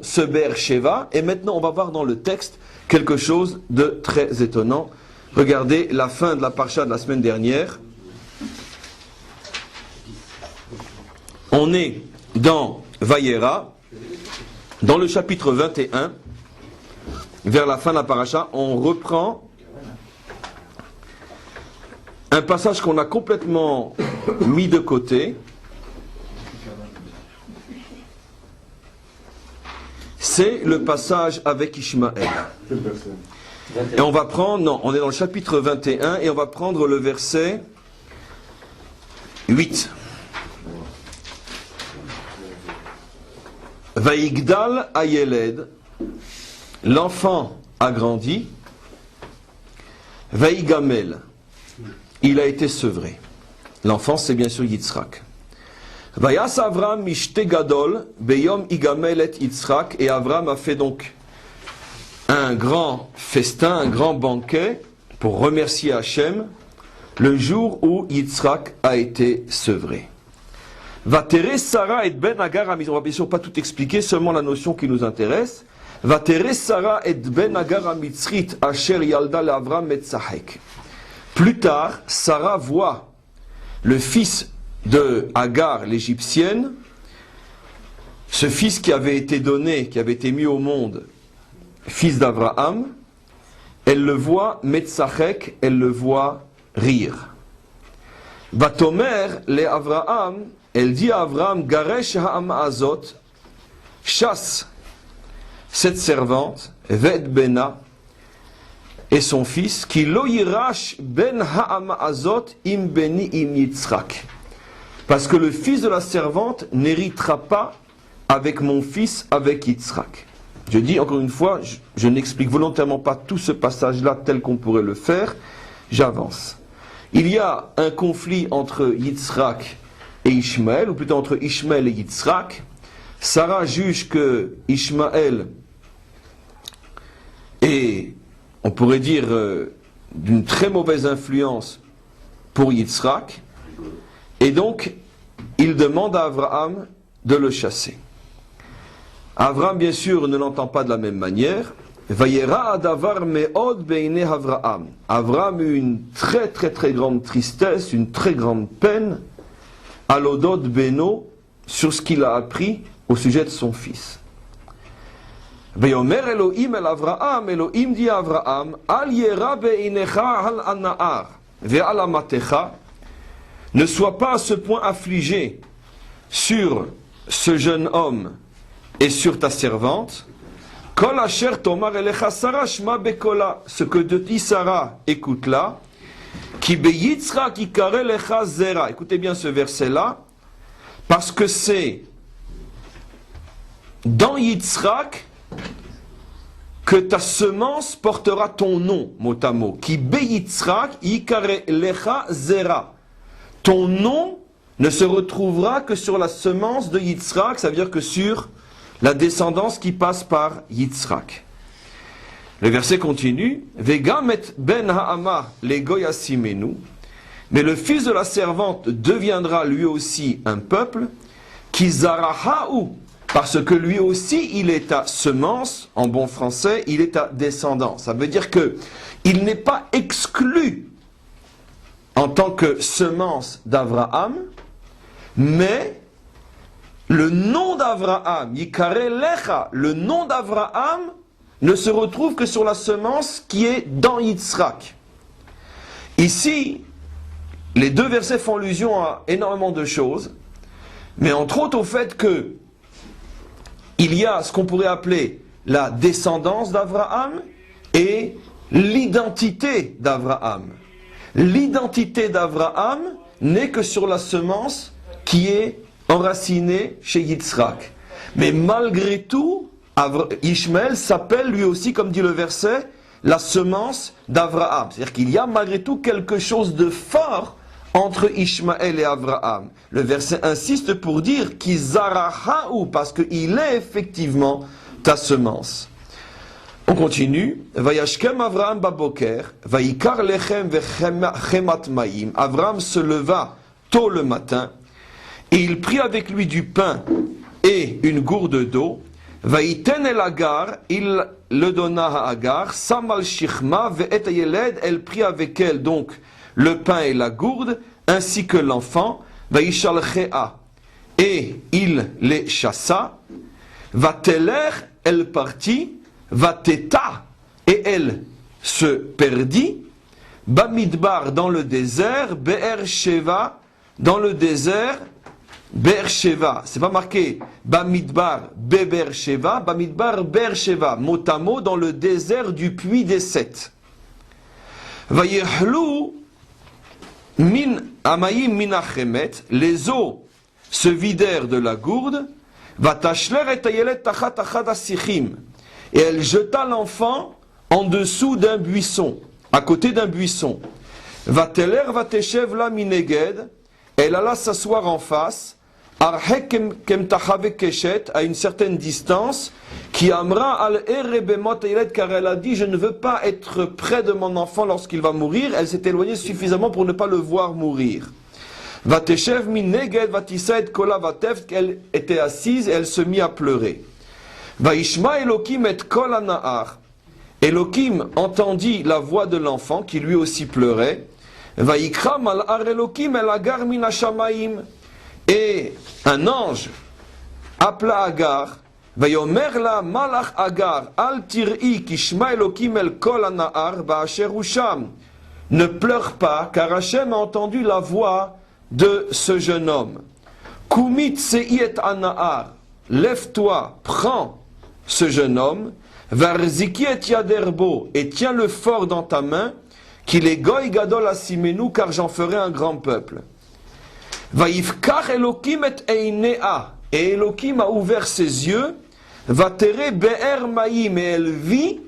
ce Ber Sheva, et maintenant on va voir dans le texte quelque chose de très étonnant. Regardez la fin de la parasha de la semaine dernière. On est dans Vayera, dans le chapitre 21, vers la fin de la parasha, on reprend un passage qu'on a complètement mis de côté. C'est le passage avec Ishmaël. Et on va prendre, on est dans le chapitre 21 et on va prendre le verset 8. Vaïgdal Ayeled, l'enfant a grandi. Vaïgamel, il a été sevré. L'enfant, c'est bien sûr Yitzhak. Vayas Avram mishte gadol beyom igamel et Yitzhak, et Avram a fait donc un grand festin, un grand banquet pour remercier Hachem le jour où Yitzhak a été sevré. Vatere Sarah et Ben Agar, on va bien sûr pas tout expliquer, seulement la notion qui nous intéresse. Vatere Sarah et Ben Agar amitzrit asher yalda l'Avram metzahek. Plus tard, Sarah voit le fils de Agar, l'égyptienne, ce fils qui avait été donné, qui avait été mis au monde, fils d'Abraham, elle le voit metzachek, elle le voit rire. Vatomer le Abraham, elle dit à Abraham, Garesh ha'am azot, chasse cette servante, Ved Bena, et son fils, qui lo yirash ben ha'am azot im beni im Yitzhak. Parce que le fils de la servante n'héritera pas avec mon fils, avec Yitzhak. Je dis encore une fois, je n'explique volontairement pas tout ce passage-là tel qu'on pourrait le faire, j'avance. Il y a un conflit entre Yitzhak et Ishmaël, ou plutôt entre Ishmaël et Yitzhak. Sarah juge que Ishmaël est, on pourrait dire, d'une très mauvaise influence pour Yitzhak, et donc il demande à Abraham de le chasser. Abraham, bien sûr, ne l'entend pas de la même manière. Vayera adavar me'od beine Avraham. Abraham eut une très très très grande tristesse, une très grande peine à l'odot beno sur ce qu'il a appris au sujet de son fils. Veyomer Elohim el Avraham, Elohim dit à Avraham, al yera beinecha al anahar ve'al amatecha. Ne sois pas à ce point affligé sur ce jeune homme et sur ta servante. Kol asher tomar elecha Sarah shma bekola. Ce que te dit Sarah, écoute-la. Ki beyitzrak ikare lecha zera. Écoutez bien ce verset-là, parce que c'est dans Yitzhak que ta semence portera ton nom, mot à mot. Ki be Yitzhak yikare lecha zera. Ton nom ne se retrouvera que sur la semence de Yitzhak, ça veut dire que sur la descendance qui passe par Yitzhak. Le verset continue, Vegam et ben ha'ama le goyasimenu, mais le fils de la servante deviendra lui aussi un peuple, qui zarahaou, parce que lui aussi il est ta semence, en bon français, il est ta descendance. Ça veut dire que il n'est pas exclu en tant que semence d'Abraham, mais le nom d'Abraham, Yikare Lecha, le nom d'Abraham ne se retrouve que sur la semence qui est dans Yitzhak. Ici, les deux versets font allusion à énormément de choses, mais entre autres au fait que il y a ce qu'on pourrait appeler la descendance d'Abraham et l'identité d'Abraham. L'identité d'Abraham n'est que sur la semence qui est enracinée chez Yitzhak. Mais malgré tout, Ishmaël s'appelle lui aussi, comme dit le verset, la semence d'Abraham. C'est-à-dire qu'il y a malgré tout quelque chose de fort entre Ishmaël et Abraham. Le verset insiste pour dire qu'il zarahaou, parce qu'il est effectivement ta semence. On continue. Vayashkem Avraham baboker, vayikar lechem vechemat maim. Avraham se leva tôt le matin et il prit avec lui du pain et une gourde d'eau. Vayiten el Agar, il le donna à Agar. Samal shichma ve'et yeled, elle prit avec elle donc le pain et la gourde, ainsi que l'enfant. Vayishalchea, et il les chassa. Vateler, elle partit. Vateta, et elle se perdit. Bamidbar, dans le désert. Be'er Sheva, dans le désert. Be'er Sheva, c'est pas marqué Bamidbar, Be'er Sheva, Bamidbar, Be'er Sheva, mot à mot dans le désert du puits des Sept. Vayehlu min amayim minachemet, les eaux se vidèrent de la gourde. Vatashler et ayelet tachat achad asichim, et elle jeta l'enfant en dessous d'un buisson, à côté d'un buisson. Vateler vateshev la mineged, elle alla s'asseoir en face. À une certaine distance, qui amra al erebemot elet, car elle a dit je ne veux pas être près de mon enfant lorsqu'il va mourir. Elle s'est éloignée suffisamment pour ne pas le voir mourir. Vateshev mineged vatisaed kola vatef, qu'elle était assise et elle se mit à pleurer. Vaishma Elokim et kol hanahar, Elokim entendit la voix de l'enfant qui lui aussi pleurait. Vaikra mal'ar Elokim el Agar min hashamayim, et un ange appela Agar, Vayomer la malach Agar, al tir'i kishma Elokim el kol hanahar ba'asher usham. Ne pleure pas, car Hachem a entendu la voix de ce jeune homme. Kumit se'i et hanahar, lève-toi, prends ce jeune homme, varziki et yaderbo, et tiens-le fort dans ta main, qu'il est goy gadol asimenu, car j'en ferai un grand peuple. Vaïfkar Elokim et einea, et Elokim a ouvert ses yeux. Vatere be'er maïm, et elle vit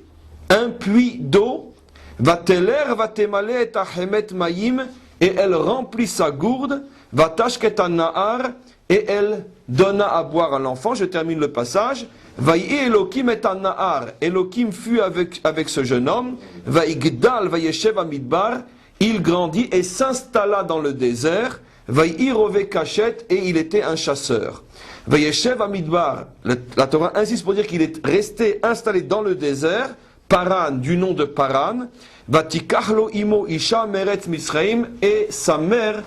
un puits d'eau. Vateler vatemale et achemet maïm, et elle remplit sa gourde. Vatashket hanahar, et elle donna à boire à l'enfant. Je termine le passage. Vaïe Elokim et hanahar, Elokim fut avec ce jeune homme. Vaïgdal vayeshev amidbar, il grandit et s'installa dans le désert. Vaïi rove kachet, et il était un chasseur. Vayeshev amidbar, la Torah insiste pour dire qu'il est resté installé dans le désert. Paran, du nom de Paran. Vatikachlo imo isha meret Misraim, et sa mère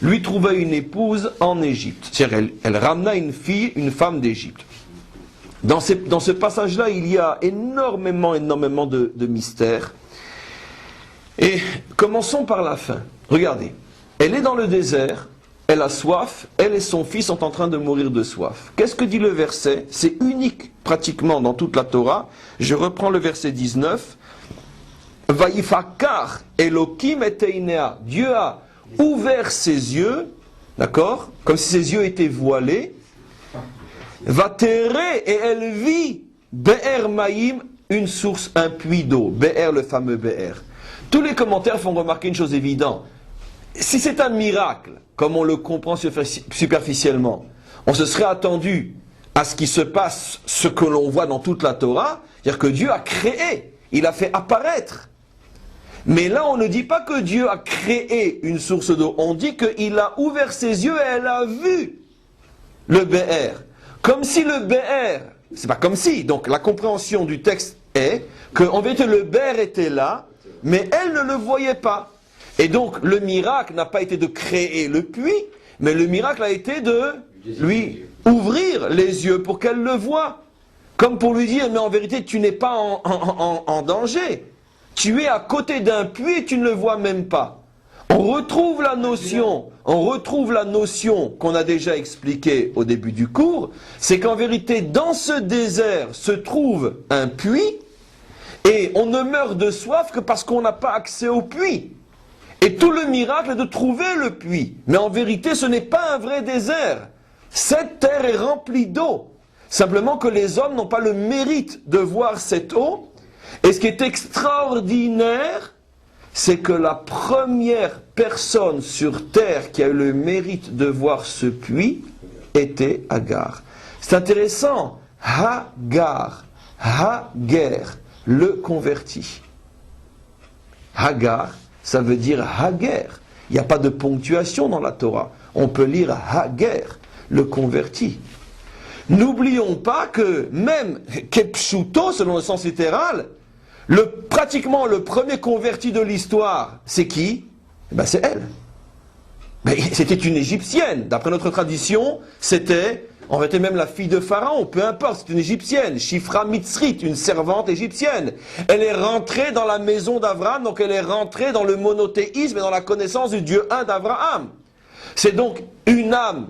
lui trouva une épouse en Égypte. C'est-à-dire elle ramena une fille, une femme d'Égypte. Dans ce passage-là, il y a énormément de mystères. Et commençons par la fin. Regardez, elle est dans le désert, elle a soif, elle et son fils sont en train de mourir de soif. Qu'est-ce que dit le verset? C'est unique pratiquement dans toute la Torah. Je reprends le verset 19. Vaïfakar Elokim et einea. Dieu a ouvert ses yeux, d'accord? Comme si ses yeux étaient voilés. Vatere, et elle vit Be'er Maïm, une source, un puits d'eau, Be'er, le fameux Be'er. Tous les commentaires font remarquer une chose évidente. Si c'est un miracle, comme on le comprend superficiellement, on se serait attendu à ce qui se passe, ce que l'on voit dans toute la Torah, c'est-à-dire que Dieu a créé, il a fait apparaître. Mais là, on ne dit pas que Dieu a créé une source d'eau, on dit qu'il a ouvert ses yeux et elle a vu le Be'er. Comme si le Be'er, c'est pas comme si, donc la compréhension du texte est qu'en vérité le Be'er était là, mais elle ne le voyait pas. Et donc le miracle n'a pas été de créer le puits, mais le miracle a été de lui ouvrir les yeux pour qu'elle le voie. Comme pour lui dire, mais en vérité tu n'es pas en danger. Tu es à côté d'un puits et tu ne le vois même pas. On retrouve la notion qu'on a déjà expliquée au début du cours, c'est qu'en vérité dans ce désert se trouve un puits et on ne meurt de soif que parce qu'on n'a pas accès au puits. Et tout le miracle est de trouver le puits. Mais en vérité ce n'est pas un vrai désert. Cette terre est remplie d'eau. Simplement que les hommes n'ont pas le mérite de voir cette eau. Et ce qui est extraordinaire, c'est que la première personne sur terre qui a eu le mérite de voir ce puits était Agar. C'est intéressant. Hagar, Hager, le converti. Hagar, ça veut dire Hager. Il n'y a pas de ponctuation dans la Torah. On peut lire Hager, le converti. N'oublions pas que même Kepshuto, selon le sens littéral, pratiquement le premier converti de l'histoire, c'est qui? C'est elle. Mais c'était une Égyptienne. D'après notre tradition, c'était en réalité même la fille de Pharaon, peu importe, c'est une Égyptienne, Shifra Mitzrit, une servante égyptienne. Elle est rentrée dans la maison d'Abraham, donc elle est rentrée dans le monothéisme et dans la connaissance du Dieu un d'Abraham. C'est donc une âme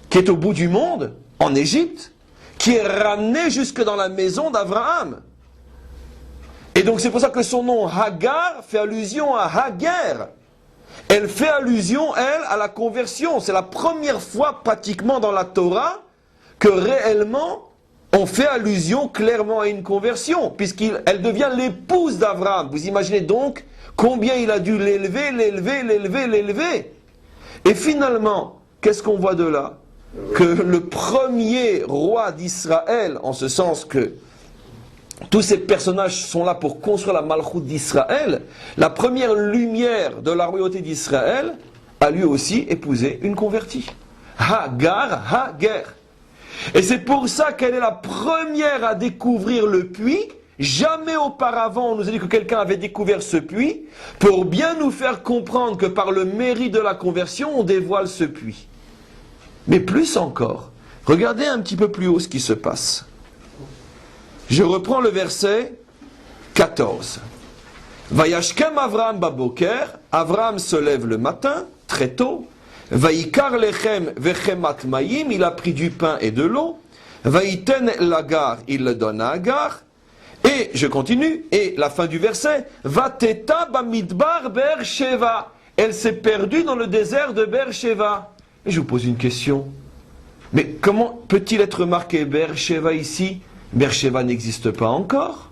qui est au bout du monde, en Égypte, qui est ramenée jusque dans la maison d'Abraham. Et donc c'est pour ça que son nom Hagar fait allusion à Hager. Elle fait allusion, elle, à la conversion. C'est la première fois pratiquement dans la Torah que réellement on fait allusion clairement à une conversion, puisqu'elle devient l'épouse d'Abraham. Vous imaginez donc combien il a dû l'élever. Et finalement, qu'est-ce qu'on voit de là? Que le premier roi d'Israël, en ce sens que tous ces personnages sont là pour construire la Malchoute d'Israël, la première lumière de la royauté d'Israël a lui aussi épousé une convertie. Hagar, Hager. Et c'est pour ça qu'elle est la première à découvrir le puits. Jamais auparavant on nous a dit que quelqu'un avait découvert ce puits, pour bien nous faire comprendre que par le mérite de la conversion, on dévoile ce puits. Mais plus encore, regardez un petit peu plus haut ce qui se passe. Je reprends le verset 14. Vayashkem Avraham baboker, Avraham se lève le matin, très tôt. Vayikar lechem vechemat mayim, il a pris du pain et de l'eau. Vayiten l'agar, il le donne à Agar. Et, je continue, et la fin du verset, Vateta bamidbar Beersheva, elle s'est perdue dans le désert de Beersheva. Et je vous pose une question. Mais comment peut-il être marqué Beersheva ici? Beersheva n'existe pas encore.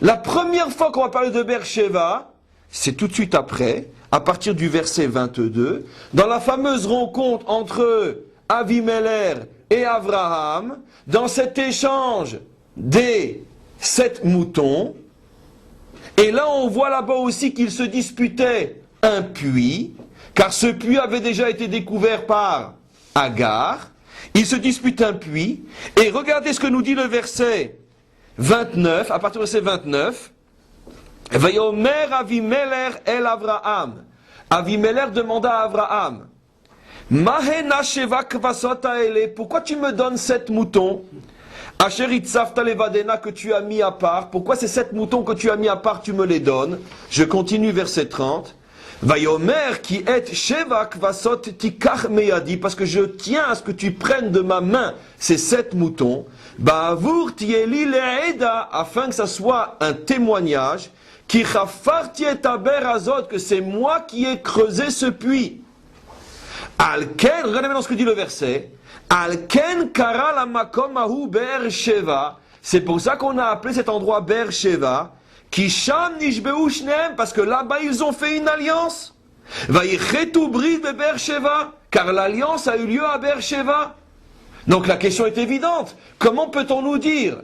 La première fois qu'on va parler de Beersheva, c'est tout de suite après, à partir du verset 22, dans la fameuse rencontre entre Avimelech et Abraham, dans cet échange des 7 moutons, et là on voit là-bas aussi qu'ils se disputaient un puits, car ce puits avait déjà été découvert par Agar. Ils se disputent un puits, et regardez ce que nous dit le verset 29, à partir du verset 29. Vayomer Avimelech el Avraham. Avimelech demanda à Abraham, Mahena sheva kvasot haele, pourquoi tu me donnes 7 moutons? Asher itzavta levadena, que tu as mis à part. Pourquoi ces 7 moutons que tu as mis à part, tu me les donnes? Je continue verset 30. Vayomer qui est sheva kvasot tikach meyadi, parce que je tiens à ce que tu prennes de ma main ces 7 moutons. Ba'avur tieli le'eda, afin que ça soit un témoignage. Ki chafarti et haber azot, que c'est moi qui ai creusé ce puits. Alken, regardez maintenant ce que dit le verset. Alken kara la makom ahu Be'er-Sheva. C'est pour ça qu'on a appelé cet endroit Be'er-Sheva. Kisham nishbeu shneem, parce que là-bas ils ont fait une alliance. Vayichetu brit Be'er-Sheva, car l'alliance a eu lieu à Be'er-Sheva. Donc la question est évidente. Comment peut-on nous dire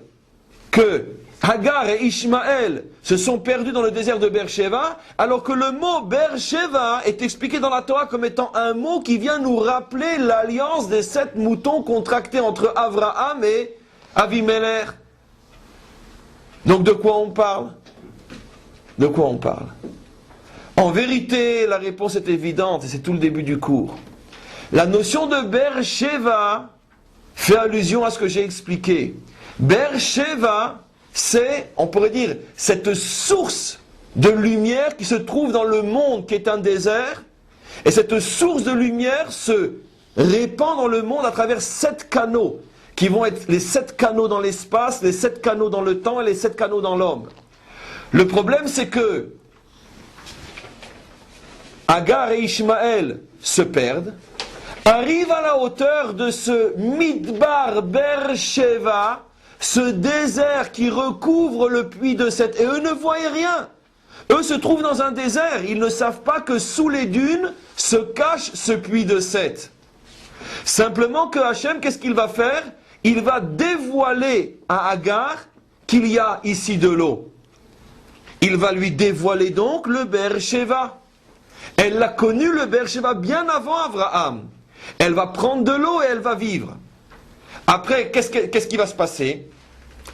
que Hagar et Ishmaël se sont perdus dans le désert de Be'er-Sheva, alors que le mot Be'er-Sheva est expliqué dans la Torah comme étant un mot qui vient nous rappeler l'alliance des 7 moutons contractés entre Abraham et Avimelech. Donc de quoi on parle? De quoi on parle? En vérité, la réponse est évidente et c'est tout le début du cours. La notion de Be'er-Sheva fait allusion à ce que j'ai expliqué. Be'er-Sheva, c'est, on pourrait dire, cette source de lumière qui se trouve dans le monde qui est un désert, et cette source de lumière se répand dans le monde à travers 7 canaux, qui vont être les 7 canaux dans l'espace, les 7 canaux dans le temps et les 7 canaux dans l'homme. Le problème, c'est que Hagar et Ishmaël se perdent, arrivent à la hauteur de ce Midbar Be'er-Sheva, ce désert qui recouvre le puits de Seth, et eux ne voient rien. Eux se trouvent dans un désert, ils ne savent pas que sous les dunes se cache ce puits de Seth. Simplement que Hachem, qu'est-ce qu'il va faire? Il va dévoiler à Hagar qu'il y a ici de l'eau. Il va lui dévoiler donc le Be'er-Sheva. Elle l'a connu, le Be'er-Sheva, bien avant Abraham. Elle va prendre de l'eau et elle va vivre. Après, qu'est-ce qui va se passer?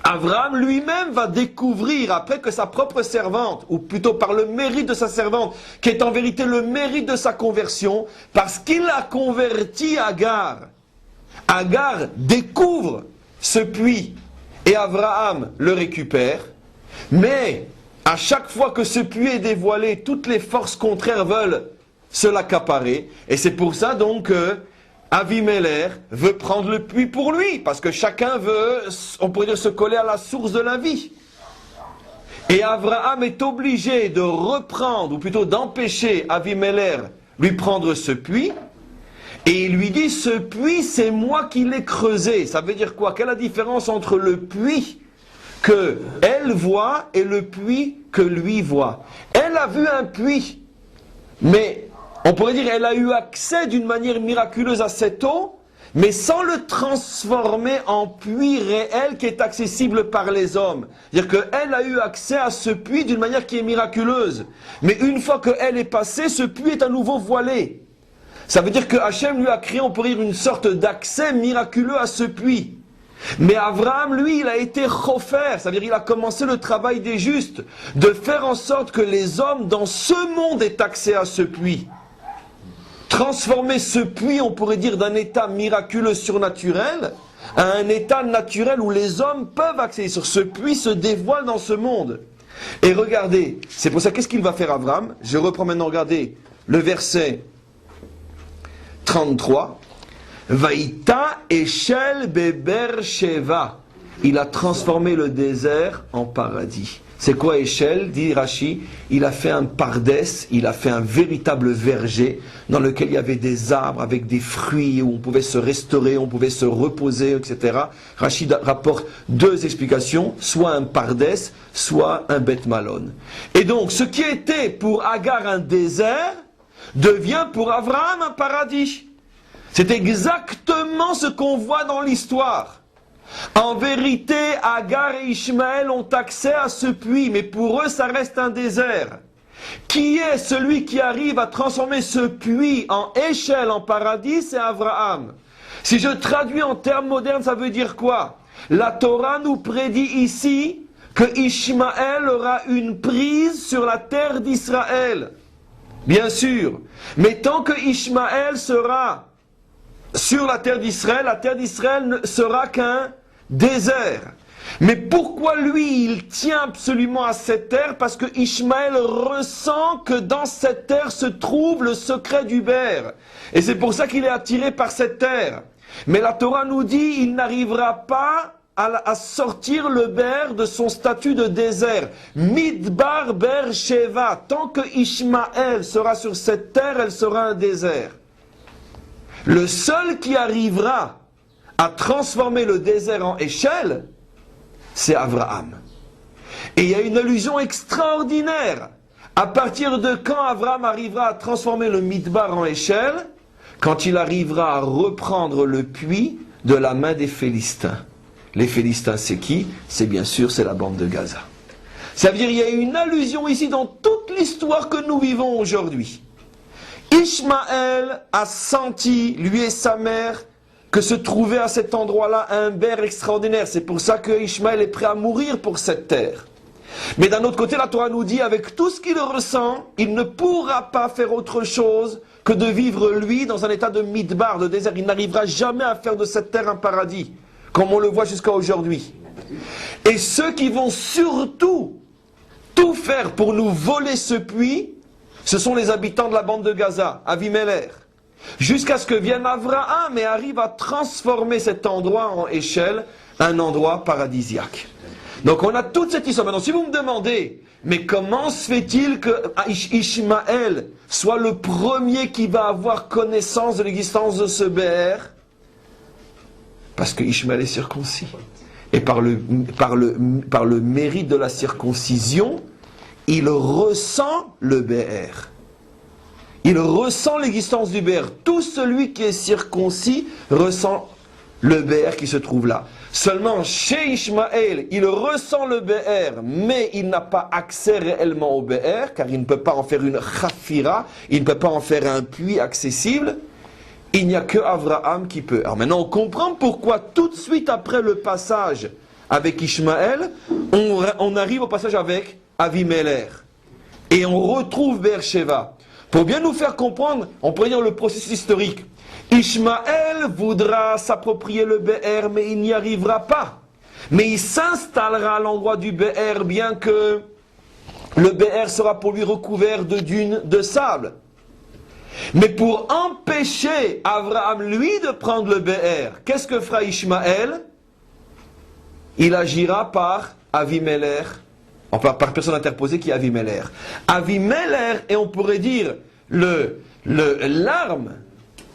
Abraham lui-même va découvrir, après que sa propre servante, ou plutôt par le mérite de sa servante, qui est en vérité le mérite de sa conversion, parce qu'il a converti Hagar. Hagar découvre ce puits et Abraham le récupère, mais à chaque fois que ce puits est dévoilé, toutes les forces contraires veulent se l'accaparer, et c'est pour ça donc que Avimelech veut prendre le puits pour lui, parce que chacun veut, on pourrait dire, se coller à la source de la vie. Et Abraham est obligé de reprendre, ou plutôt d'empêcher Avimelech lui prendre ce puits, et il lui dit, ce puits c'est moi qui l'ai creusé. Ça veut dire quoi? Quelle est la différence entre le puits que elle voit et le puits que lui voit? Elle a vu un puits, mais on pourrait dire qu'elle a eu accès d'une manière miraculeuse à cette eau, mais sans le transformer en puits réel qui est accessible par les hommes. C'est-à-dire qu'elle a eu accès à ce puits d'une manière qui est miraculeuse. Mais une fois qu'elle est passée, ce puits est à nouveau voilé. Ça veut dire que Hachem lui a créé, on pourrait dire, une sorte d'accès miraculeux à ce puits. Mais Abraham, lui, il a été chofer, c'est-à-dire il a commencé le travail des justes, de faire en sorte que les hommes dans ce monde aient accès à ce puits. Transformer ce puits, on pourrait dire, d'un état miraculeux surnaturel à un état naturel où les hommes peuvent accéder sur ce puits, se dévoile dans ce monde. Et regardez, c'est pour ça, qu'est-ce qu'il va faire Abraham? Je reprends maintenant, regardez, le verset 33. Vaïta Eshel Be'er-Sheva. Il a transformé le désert en paradis. C'est quoi Eshel? Dit Rashi, il a fait un pardès, il a fait un véritable verger dans lequel il y avait des arbres avec des fruits où on pouvait se restaurer, on pouvait se reposer, etc. Rashi rapporte 2 explications, soit un pardès, soit un Beth Malon. Et donc, ce qui était pour Hagar un désert devient pour Abraham un paradis. C'est exactement ce qu'on voit dans l'histoire. En vérité, Hagar et Ishmaël ont accès à ce puits, mais pour eux, ça reste un désert. Qui est celui qui arrive à transformer ce puits en échelle, en paradis? C'est Abraham. Si je traduis en termes modernes, ça veut dire quoi? La Torah nous prédit ici que Ishmaël aura une prise sur la terre d'Israël. Bien sûr. Mais tant que Ishmaël sera sur la terre d'Israël ne sera qu'un désert. Mais pourquoi lui, il tient absolument à cette terre? Parce que Ishmaël ressent que dans cette terre se trouve le secret du Be'er. Et c'est pour ça qu'il est attiré par cette terre. Mais la Torah nous dit, il n'arrivera pas à sortir le Be'er de son statut de désert. Midbar Be'er-Sheva. Tant que Ishmaël sera sur cette terre, elle sera un désert. Le seul qui arrivera à transformer le désert en échelle, c'est Abraham. Et il y a une allusion extraordinaire. À partir de quand Abraham arrivera à transformer le Midbar en échelle? Quand il arrivera à reprendre le puits de la main des Philistins. Les Philistins, c'est qui? C'est bien sûr, c'est la bande de Gaza. Ça veut dire qu'il y a une allusion ici dans toute l'histoire que nous vivons aujourd'hui. Ishmaël a senti, lui et sa mère, que se trouvait à cet endroit-là un bear extraordinaire. C'est pour ça que Ishmaël est prêt à mourir pour cette terre. Mais d'un autre côté, la Torah nous dit, avec tout ce qu'il ressent, il ne pourra pas faire autre chose que de vivre, lui, dans un état de midbar, de désert. Il n'arrivera jamais à faire de cette terre un paradis, comme on le voit jusqu'à aujourd'hui. Et ceux qui vont surtout tout faire pour nous voler ce puits, ce sont les habitants de la bande de Gaza, Avimelech. Jusqu'à ce que vienne Abraham et arrive à transformer cet endroit en échelle, un endroit paradisiaque. Donc on a toute cette histoire. Maintenant, si vous me demandez, mais comment se fait-il que Ishmaël soit le premier qui va avoir connaissance de l'existence de ce Bé'er? Parce que Ishmaël est circoncis. Et par le mérite de la circoncision, il ressent le Bé'er. Il ressent l'existence du Bé'er. Tout celui qui est circoncis ressent le Bé'er qui se trouve là. Seulement, chez Ishmaël, il ressent le Bé'er, mais il n'a pas accès réellement au Bé'er, car il ne peut pas en faire une chafira, il ne peut pas en faire un puits accessible. Il n'y a que Abraham qui peut. Alors maintenant, on comprend pourquoi tout de suite après le passage avec Ishmaël, on arrive au passage avec Avimelech. Et on retrouve Beersheba. Pour bien nous faire comprendre, on pourrait dire le processus historique. Ishmaël voudra s'approprier le Bé'er, mais il n'y arrivera pas. Mais il s'installera à l'endroit du Bé'er, bien que le Bé'er sera pour lui recouvert de dunes de sable. Mais pour empêcher Abraham, lui, de prendre le Bé'er, qu'est-ce que fera Ishmaël? Il agira par Avimelech, enfin par personne interposée qui est Avimelech. Avimelech, et on pourrait dire l'arme,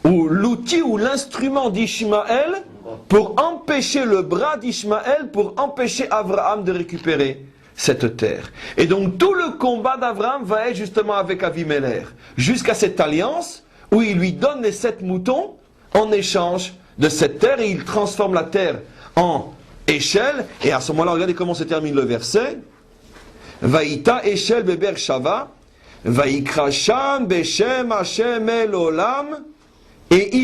ou l'outil ou l'instrument d'Ishmaël pour empêcher le bras d'Ishmaël, pour empêcher Abraham de récupérer cette terre. Et donc tout le combat d'Abraham va être justement avec Avimelech, jusqu'à cette alliance où il lui donne les 7 moutons en échange de cette terre, et il transforme la terre en échelle. Et à ce moment-là, regardez comment se termine le verset. Vaïta échelle beber shava, vaïkra sham beshem Hashem el olam. Et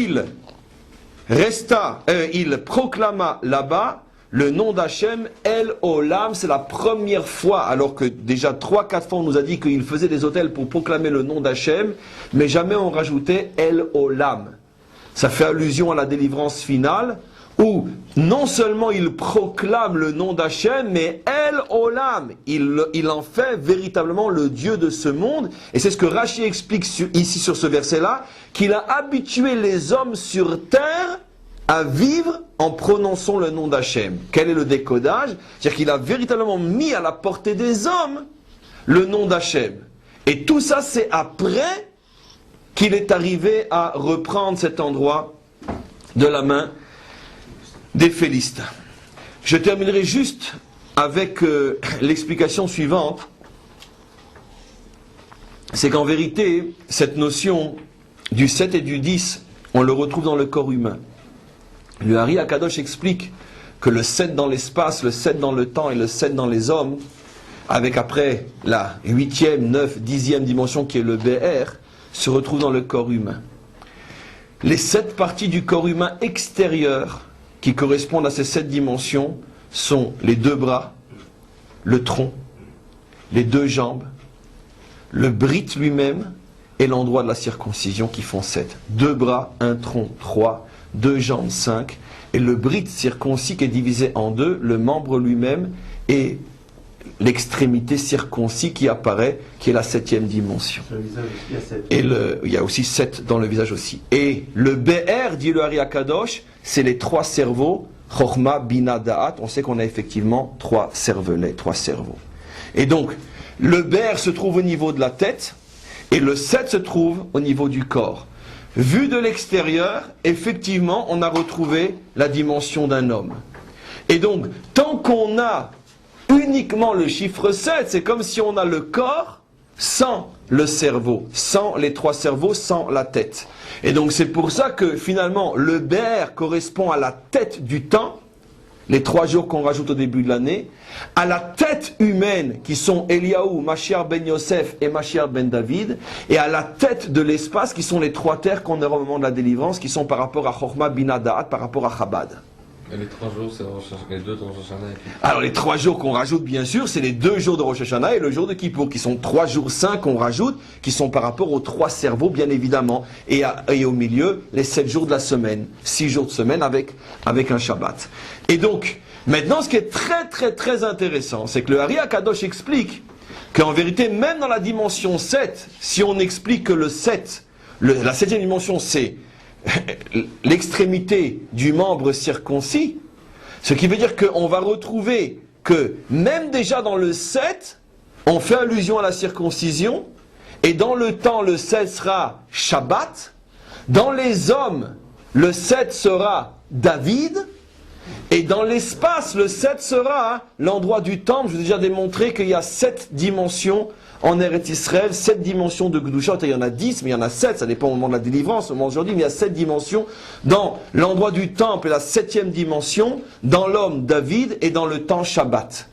il proclama là-bas le nom d'Hachem, El Olam. C'est la première fois, alors que déjà 3-4 fois on nous a dit qu'il faisait des autels pour proclamer le nom d'Hachem, mais jamais on rajoutait El Olam. Ça fait allusion à la délivrance finale, où non seulement il proclame le nom d'Hachem, mais El Olam, il en fait véritablement le Dieu de ce monde. Et c'est ce que Rashi explique ici sur ce verset-là, qu'il a habitué les hommes sur terre à vivre en prononçant le nom d'Hachem. Quel est le décodage? C'est-à-dire qu'il a véritablement mis à la portée des hommes le nom d'Hachem. Et tout ça, c'est après qu'il est arrivé à reprendre cet endroit de la main des Philistins. Je terminerai juste avec l'explication suivante. C'est qu'en vérité, cette notion du 7 et du 10, on le retrouve dans le corps humain. Le Hari Akadosh explique que le 7 dans l'espace, le 7 dans le temps et le 7 dans les hommes, avec après la 8e, 9, 10e dimension qui est le Bé'er, se retrouve dans le corps humain. Les 7 parties du corps humain extérieur qui correspondent à ces 7 dimensions sont les 2 bras, le tronc, les 2 jambes, le brit lui-même et l'endroit de la circoncision qui font 7. 2 bras, 1 tronc, 3, 2 jambes, 5, et le brit circoncis qui est divisé en 2, le membre lui-même et l'extrémité circoncis qui apparaît, qui est la 7e dimension. Sur le visage aussi, il y a 7. Et il y a aussi 7 dans le visage aussi. Et le Bé'er, dit le Hari Akadosh, c'est les 3 cerveaux, Chochma, Bina, Da'at. On sait qu'on a effectivement 3 cervelets, 3 cerveaux. Et donc, le Bé'er se trouve au niveau de la tête, et le 7 se trouve au niveau du corps. vu de l'extérieur, effectivement, on a retrouvé la dimension d'un homme. Et donc, tant qu'on a uniquement le chiffre 7, c'est comme si on a le corps sans le cerveau, sans les trois cerveaux, sans la tête. Et donc c'est pour ça que finalement le Ber correspond à la tête du temps, les 3 jours qu'on rajoute au début de l'année, à la tête humaine qui sont Eliaou, Mashiach ben Yosef et Mashiach ben David, et à la tête de l'espace qui sont les 3 terres qu'on aura au moment de la délivrance, qui sont par rapport à Chochma Bina Da'at, par rapport à Chabad. Et les 3 jours, c'est les 2 de Rosh Hashanah. Alors les 3 jours qu'on rajoute, bien sûr, c'est les 2 jours de Rosh Hashanah et le jour de Kippour, qui sont 3 jours saints qu'on rajoute, qui sont par rapport aux 3 cerveaux, bien évidemment, et au milieu, les 7 jours de la semaine, 6 jours de semaine avec un Shabbat. Et donc, maintenant, ce qui est très très très intéressant, c'est que le Ari HaKadosh explique qu'en vérité, même dans la dimension 7, si on explique que le 7, la 7e dimension, c'est l'extrémité du membre circoncis, ce qui veut dire qu'on va retrouver que même déjà dans le 7, on fait allusion à la circoncision, et dans le temps, le 7 sera Shabbat, dans les hommes, le 7 sera David, et dans l'espace, le 7 sera l'endroit du temple. Je vous ai déjà démontré qu'il y a 7 dimensions en Eretz Israël, 7 dimensions de Gdusha. Il y en a 10, mais il y en a 7, ça dépend au moment de la délivrance, au moment d'aujourd'hui, mais il y a 7 dimensions dans l'endroit du temple, et la 7e dimension dans l'homme David et dans le temps Shabbat.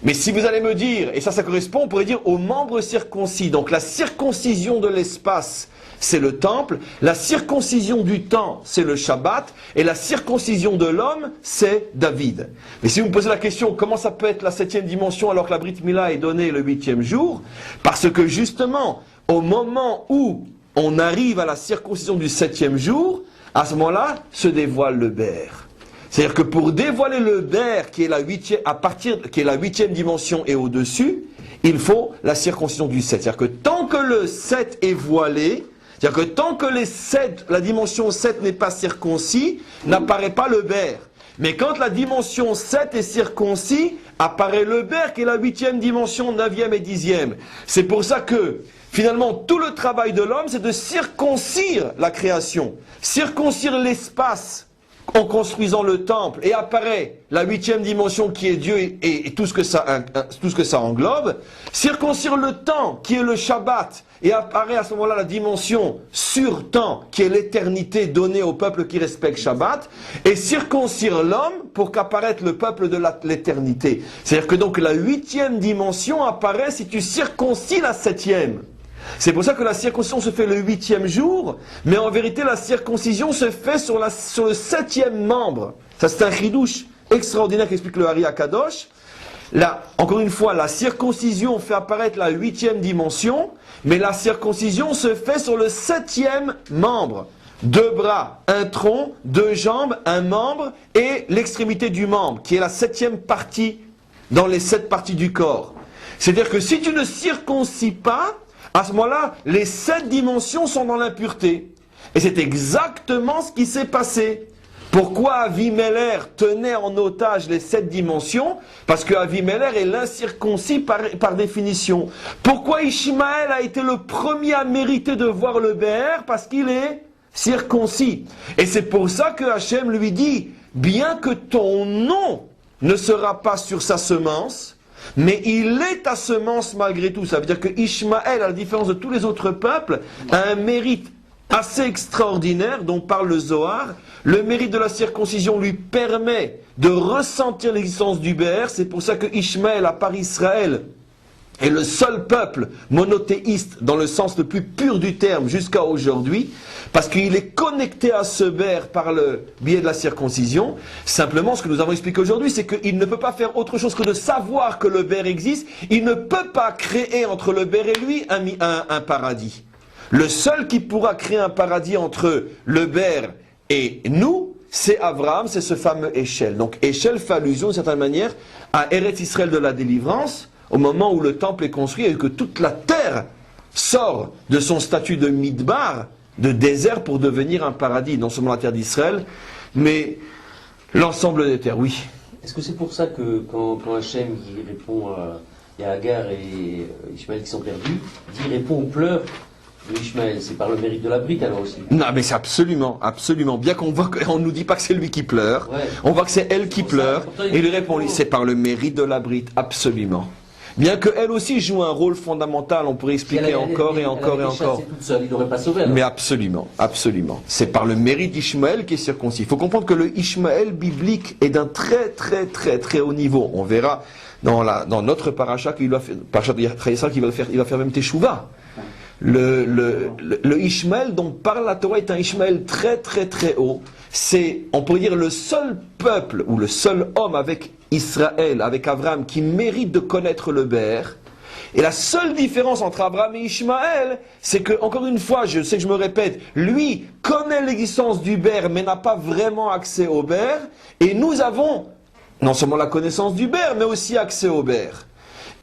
Mais si vous allez me dire, et ça correspond, on pourrait dire aux membres circoncis, donc la circoncision de l'espace, c'est le temple, la circoncision du temps, c'est le Shabbat, et la circoncision de l'homme, c'est David. Mais si vous me posez la question, comment ça peut être la 7e dimension alors que la Brit Mila est donnée le 8e jour? Parce que justement, au moment où on arrive à la circoncision du 7e jour, à ce moment-là, se dévoile le Ber. C'est-à-dire que pour dévoiler le Ber, qui est la 8e dimension et au-dessus, il faut la circoncision du 7. C'est-à-dire que tant que le 7 est voilé, c'est-à-dire que tant que la dimension 7 n'est pas circoncis, n'apparaît pas le Ber. Mais quand la dimension 7 est circoncis, apparaît le Ber qui est la 8e dimension, 9e et 10e. C'est pour ça que, finalement, tout le travail de l'homme, c'est de circoncire la création, circoncire l'espace en construisant le temple, et apparaît la 8e dimension qui est Dieu et tout ce que ça englobe, circoncire le temps qui est le Shabbat, et apparaît à ce moment-là la dimension sur temps qui est l'éternité donnée au peuple qui respecte Shabbat, et circoncire l'homme pour qu'apparaisse le peuple de l'éternité. C'est-à-dire que donc la 8e dimension apparaît si tu circoncis la 7e. C'est pour ça que la circoncision se fait le 8e jour, mais en vérité la circoncision se fait sur le 7e membre. Ça c'est un chidouche extraordinaire qu'explique le Ari HaKadosh. Là, encore une fois, la circoncision fait apparaître la 8e dimension, mais la circoncision se fait sur le 7e membre. 2 bras, un tronc, 2 jambes, un membre et l'extrémité du membre, qui est la 7e partie dans les 7 parties du corps. C'est-à-dire que si tu ne circoncis pas, à ce moment-là, les 7 dimensions sont dans l'impureté. Et c'est exactement ce qui s'est passé. Pourquoi Avimelech tenait en otage les 7 dimensions? Parce que Avimelech est l'incirconcis par définition. Pourquoi Ishmaël a été le premier à mériter de voir le Ber? Parce qu'il est circoncis. Et c'est pour ça que Hachem lui dit, bien que ton nom ne sera pas sur sa semence, mais il est ta semence malgré tout. Ça veut dire que Ishmaël, à la différence de tous les autres peuples, a un mérite assez extraordinaire dont parle le Zohar. Le mérite de la circoncision lui permet de ressentir l'existence du Ber. C'est pour ça que Ishmaël, à part Israël, est le seul peuple monothéiste dans le sens le plus pur du terme jusqu'à aujourd'hui, parce qu'il est connecté à ce Ber par le biais de la circoncision. Simplement, ce que nous avons expliqué aujourd'hui, c'est qu'il ne peut pas faire autre chose que de savoir que le Ber existe. Il ne peut pas créer entre le Ber et lui un paradis. Le seul qui pourra créer un paradis entre le Ber et nous, c'est Abraham, c'est ce fameux Échelle. Donc Échelle fait allusion d'une certaine manière à Eretz Israël de la délivrance, au moment où le temple est construit et que toute la terre sort de son statut de midbar, de désert, pour devenir un paradis, non seulement la terre d'Israël, mais l'ensemble des terres, oui. Est-ce que c'est pour ça que quand Hachem il répond à Agar et Ishmaël qui sont perdus, il répond aux pleurs de Ishmaël, c'est par le mérite de la brite alors aussi. Non, mais c'est absolument, absolument. Bien qu'on voit qu'on nous dit pas que c'est lui qui pleure, Ouais. on voit que c'est elle qui Pour ça, pleure, pourtant, il et il dit- répond, c'est par le mérite de la brite, absolument. Bien qu'elle aussi joue un rôle fondamental, on pourrait Si elle expliquer avait- encore et elle encore avait et été encore. chassée toute seule, il n'aurait pas sauvé alors. Mais absolument, absolument. C'est par le mérite d'Ishmaël qui est circoncis. Il faut comprendre que le Ishmaël biblique est d'un très très très très haut niveau. On verra dans notre paracha qu'il va faire, paracha de Chaïsra, qu'il va faire même Teshuvah. Le Ishmaël dont parle la Torah est un Ishmaël très très très haut. C'est, on pourrait dire, le seul peuple ou le seul homme avec Israël, avec Abraham, qui mérite de connaître le Ber. Et la seule différence entre Abraham et Ishmaël, c'est que, encore une fois, je sais que je me répète, lui connaît l'existence du Ber, mais n'a pas vraiment accès au Ber. Et nous avons non seulement la connaissance du Ber, mais aussi accès au Ber.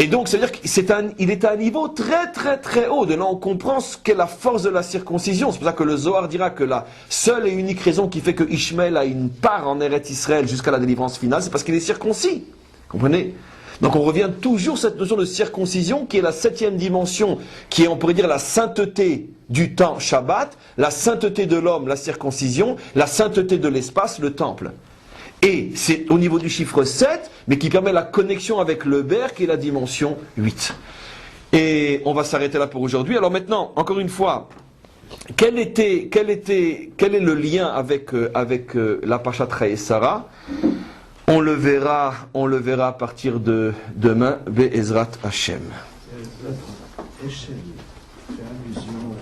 Et donc, c'est-à-dire qu'il est à un niveau très très très haut. De là, on comprend ce qu'est la force de la circoncision. C'est pour ça que le Zohar dira que la seule et unique raison qui fait que Ishmaël a une part en Eretz Israël jusqu'à la délivrance finale, c'est parce qu'il est circoncis. Comprenez ? Donc on revient toujours à cette notion de circoncision qui est la 7e dimension, qui est, on pourrait dire, la sainteté du temps Shabbat, la sainteté de l'homme, la circoncision, la sainteté de l'espace, le temple. Et c'est au niveau du chiffre 7, mais qui permet la connexion avec le Ber, qui est la dimension 8. Et on va s'arrêter là pour aujourd'hui. Alors maintenant, encore une fois, quel est le lien avec la Pacha Sarah? On le verra à partir de demain, Be'ezrat Hashem.